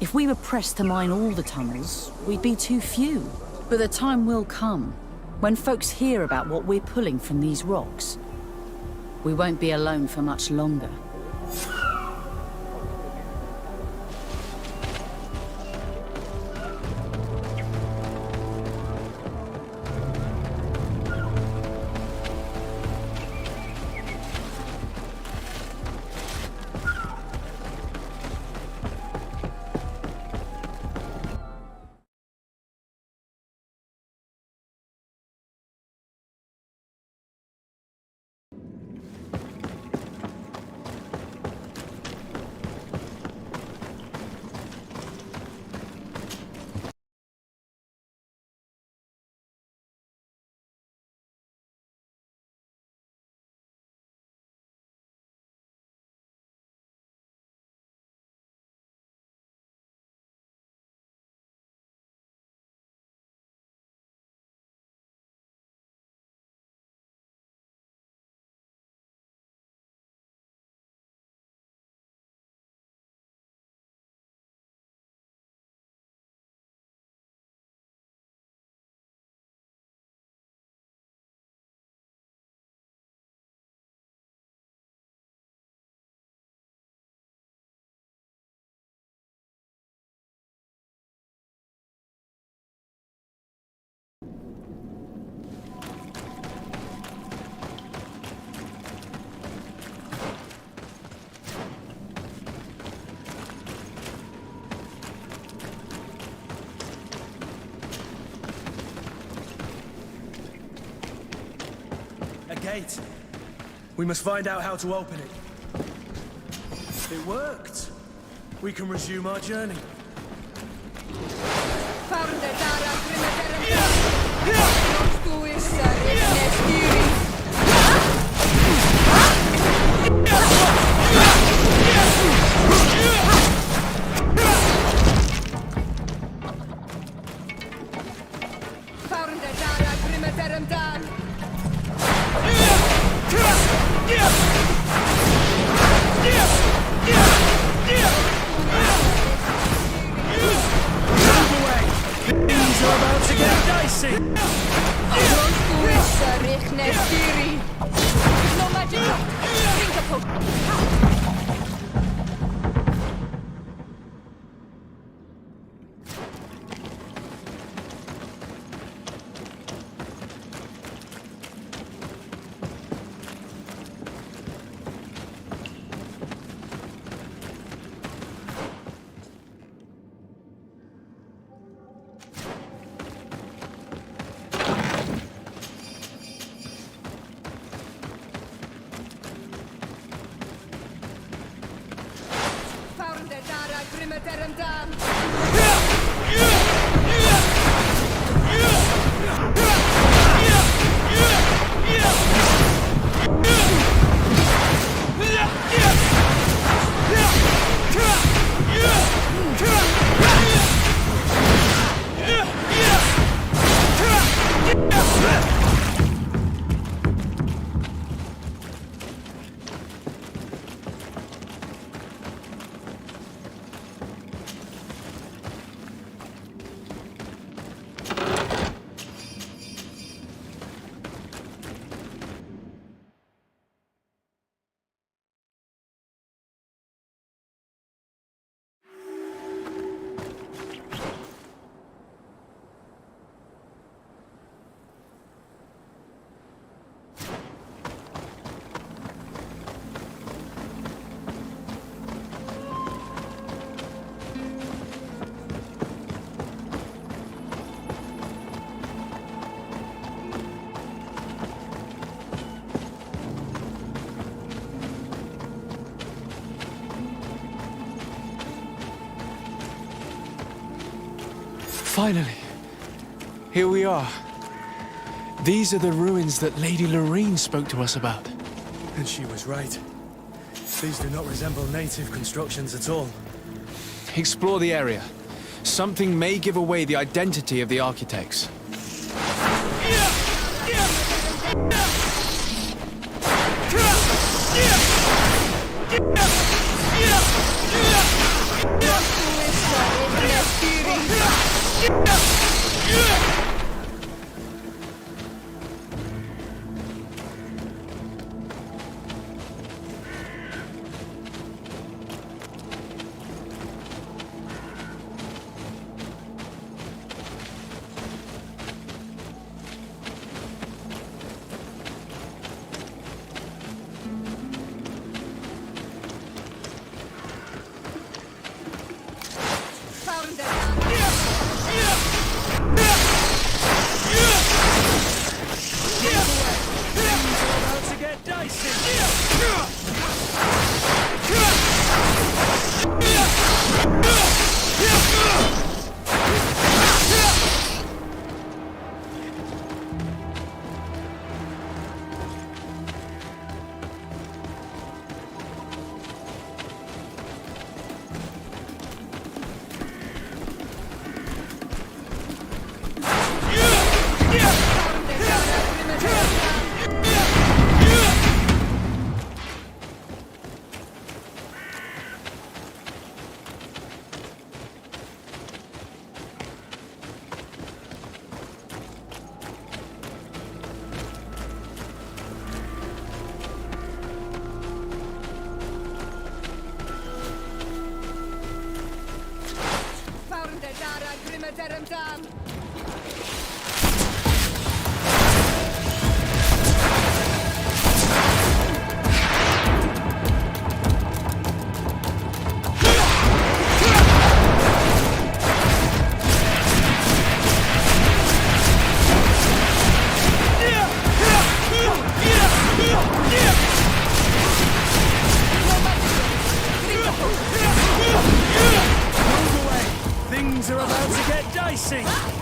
if we were pressed to mine all the tunnels, we'd be too few. But the time will come, when folks hear about what we're pulling from these rocks. We won't be alone for much longer. A gate. We must find out how to open it. It worked. We can resume our journey. Things are about to get dicey! No magic! Think of hope! Finally, here we are. These are the ruins that Lady Lorene spoke to us about. And she was right. These do not resemble native constructions at all. Explore the area. Something may give away the identity of the architects. Things are about to get dicey!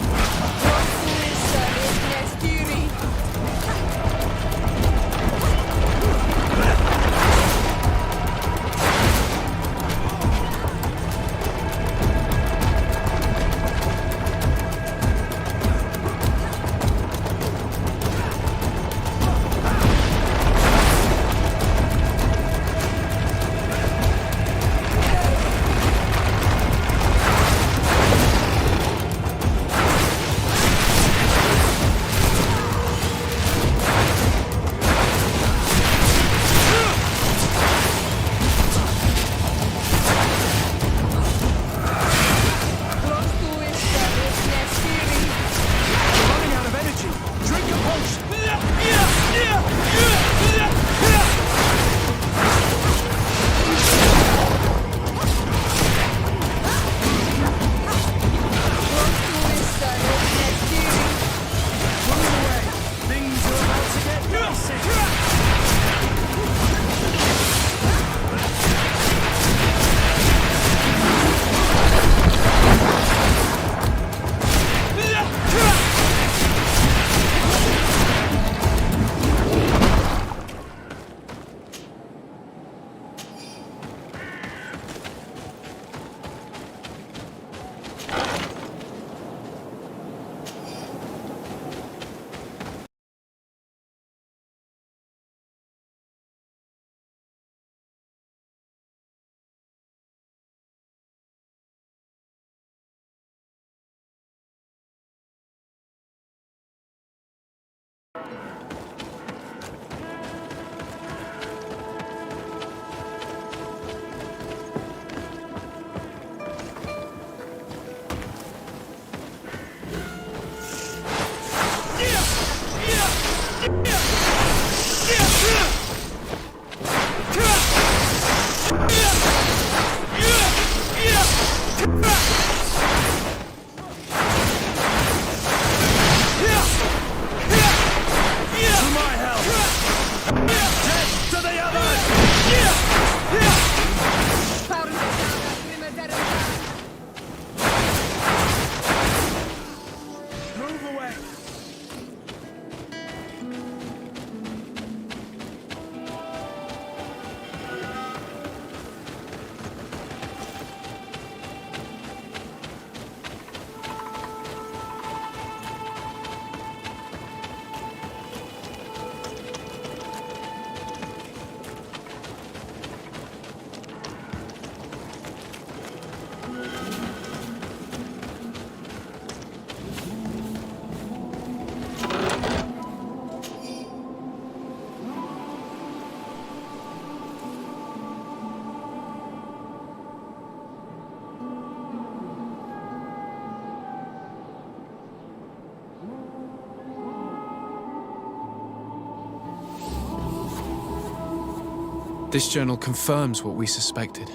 This journal confirms what we suspected.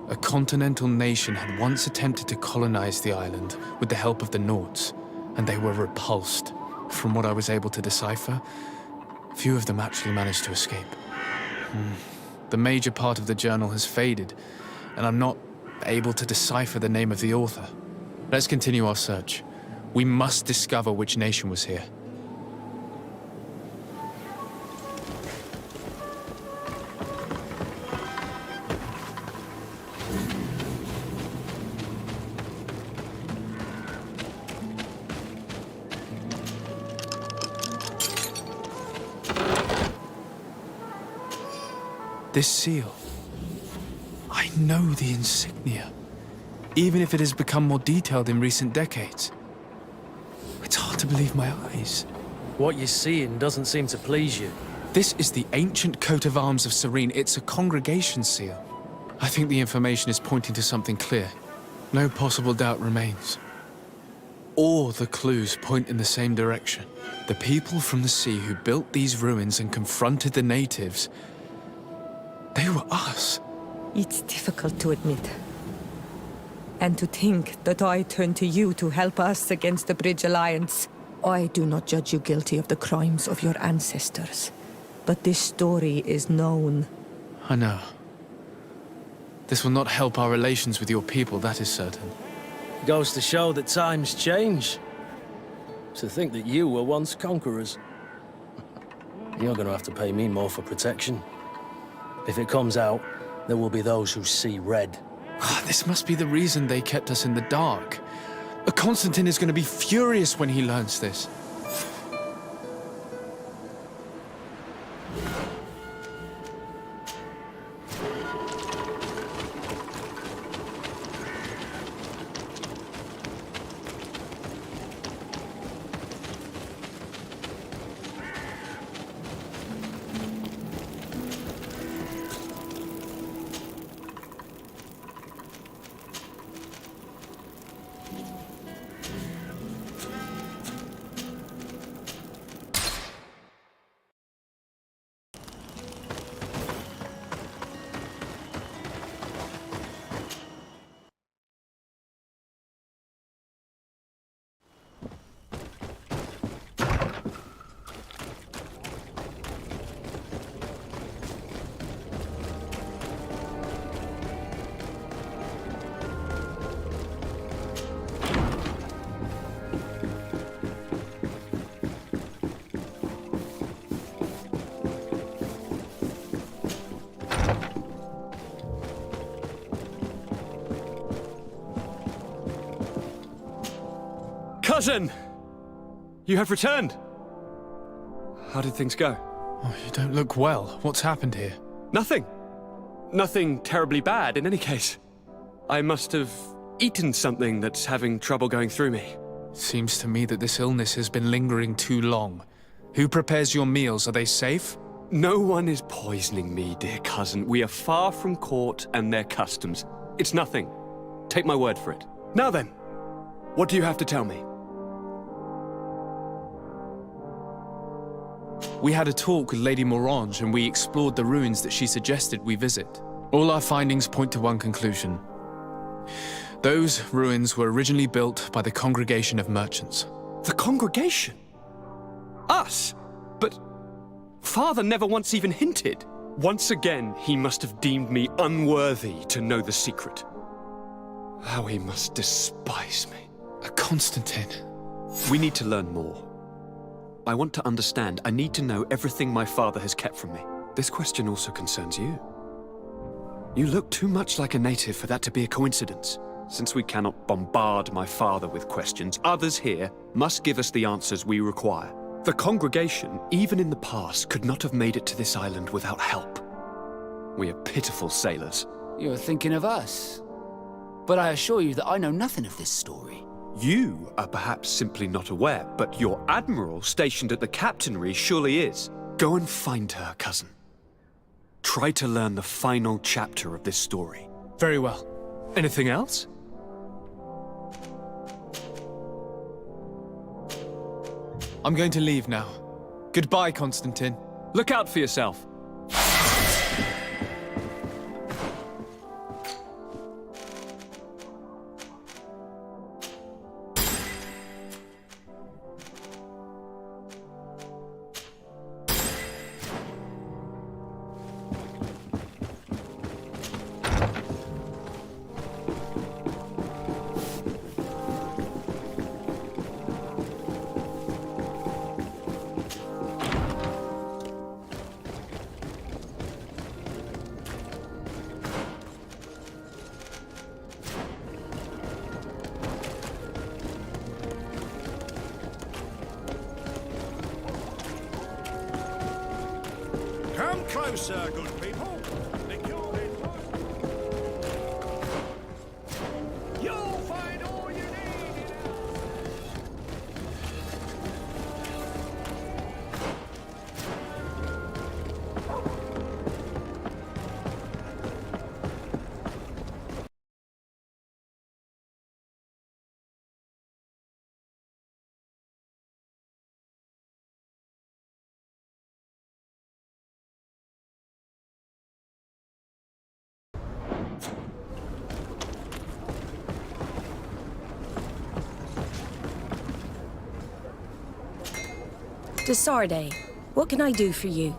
A continental nation had once attempted to colonize the island with the help of the Nords, and they were repulsed. From what I was able to decipher, few of them actually managed to escape. The major part of the journal has faded, and I'm not able to decipher the name of the author. Let's continue our search. We must discover which nation was here. This seal. I know the insignia, even if it has become more detailed in recent decades. It's hard to believe my eyes. What you're seeing doesn't seem to please you. This is the ancient coat of arms of Serene. It's a congregation seal. I think the information is pointing to something clear. No possible doubt remains. All the clues point in the same direction. The people from the sea who built these ruins and confronted the natives, they were us. It's difficult to admit. And to think that I turn to you to help us against the Bridge Alliance. I do not judge you guilty of the crimes of your ancestors. But this story is known. I know. This will not help our relations with your people, that is certain. Goes to show that times change. To think that you were once conquerors. You're gonna have to pay me more for protection. If it comes out, there will be those who see red. This must be the reason they kept us in the dark. Constantine is going to be furious when he learns this. Cousin! You have returned! How did things go? Oh, you don't look well. What's happened here? Nothing. Nothing terribly bad, in any case. I must have eaten something that's having trouble going through me. Seems to me that this illness has been lingering too long. Who prepares your meals? Are they safe? No one is poisoning me, dear cousin. We are far from court and their customs. It's nothing. Take my word for it. Now then, what do you have to tell me? We had a talk with Lady Morange and we explored the ruins that she suggested we visit. All our findings point to one conclusion. Those ruins were originally built by the Congregation of Merchants. The Congregation? Us? But Father never once even hinted. Once again, he must have deemed me unworthy to know the secret. How he must despise me. Constantine. We need to learn more. I want to understand. I need to know everything my father has kept from me. This question also concerns you. You look too much like a native for that to be a coincidence. Since we cannot bombard my father with questions, others here must give us the answers we require. The congregation, even in the past, could not have made it to this island without help. We are pitiful sailors. You're thinking of us. But I assure you that I know nothing of this story. You are perhaps simply not aware, but your admiral stationed at the captainry surely is. Go and find her, cousin. Try to learn the final chapter of this story. Very well. Anything else? I'm going to leave now. Goodbye, Constantine. Look out for yourself. Come closer, good people. You'll find all you need. Desarde, what can I do for you?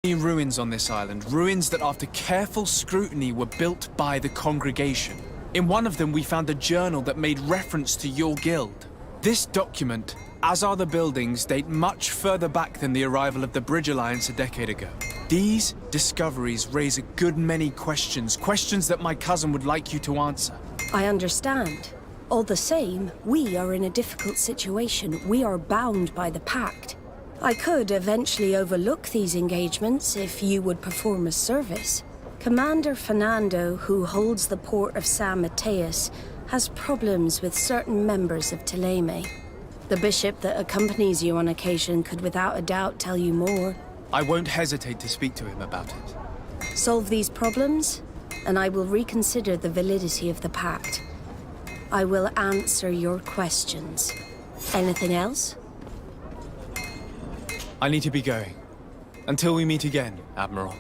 Ruins on this island, ruins that after careful scrutiny were built by the congregation. In one of them we found a journal that made reference to your guild. This document, as are the buildings, date much further back than the arrival of the Bridge Alliance a decade ago. These discoveries raise a good many questions, questions that my cousin would like you to answer. I understand. All the same, we are in a difficult situation. We are bound by the Pact. I could eventually overlook these engagements if you would perform a service. Commander Fernando, who holds the port of San Mateus, has problems with certain members of Teleme. The bishop that accompanies you on occasion could without a doubt tell you more. I won't hesitate to speak to him about it. Solve these problems, and I will reconsider the validity of the Pact. I will answer your questions. Anything else? I need to be going. Until we meet again, Admiral.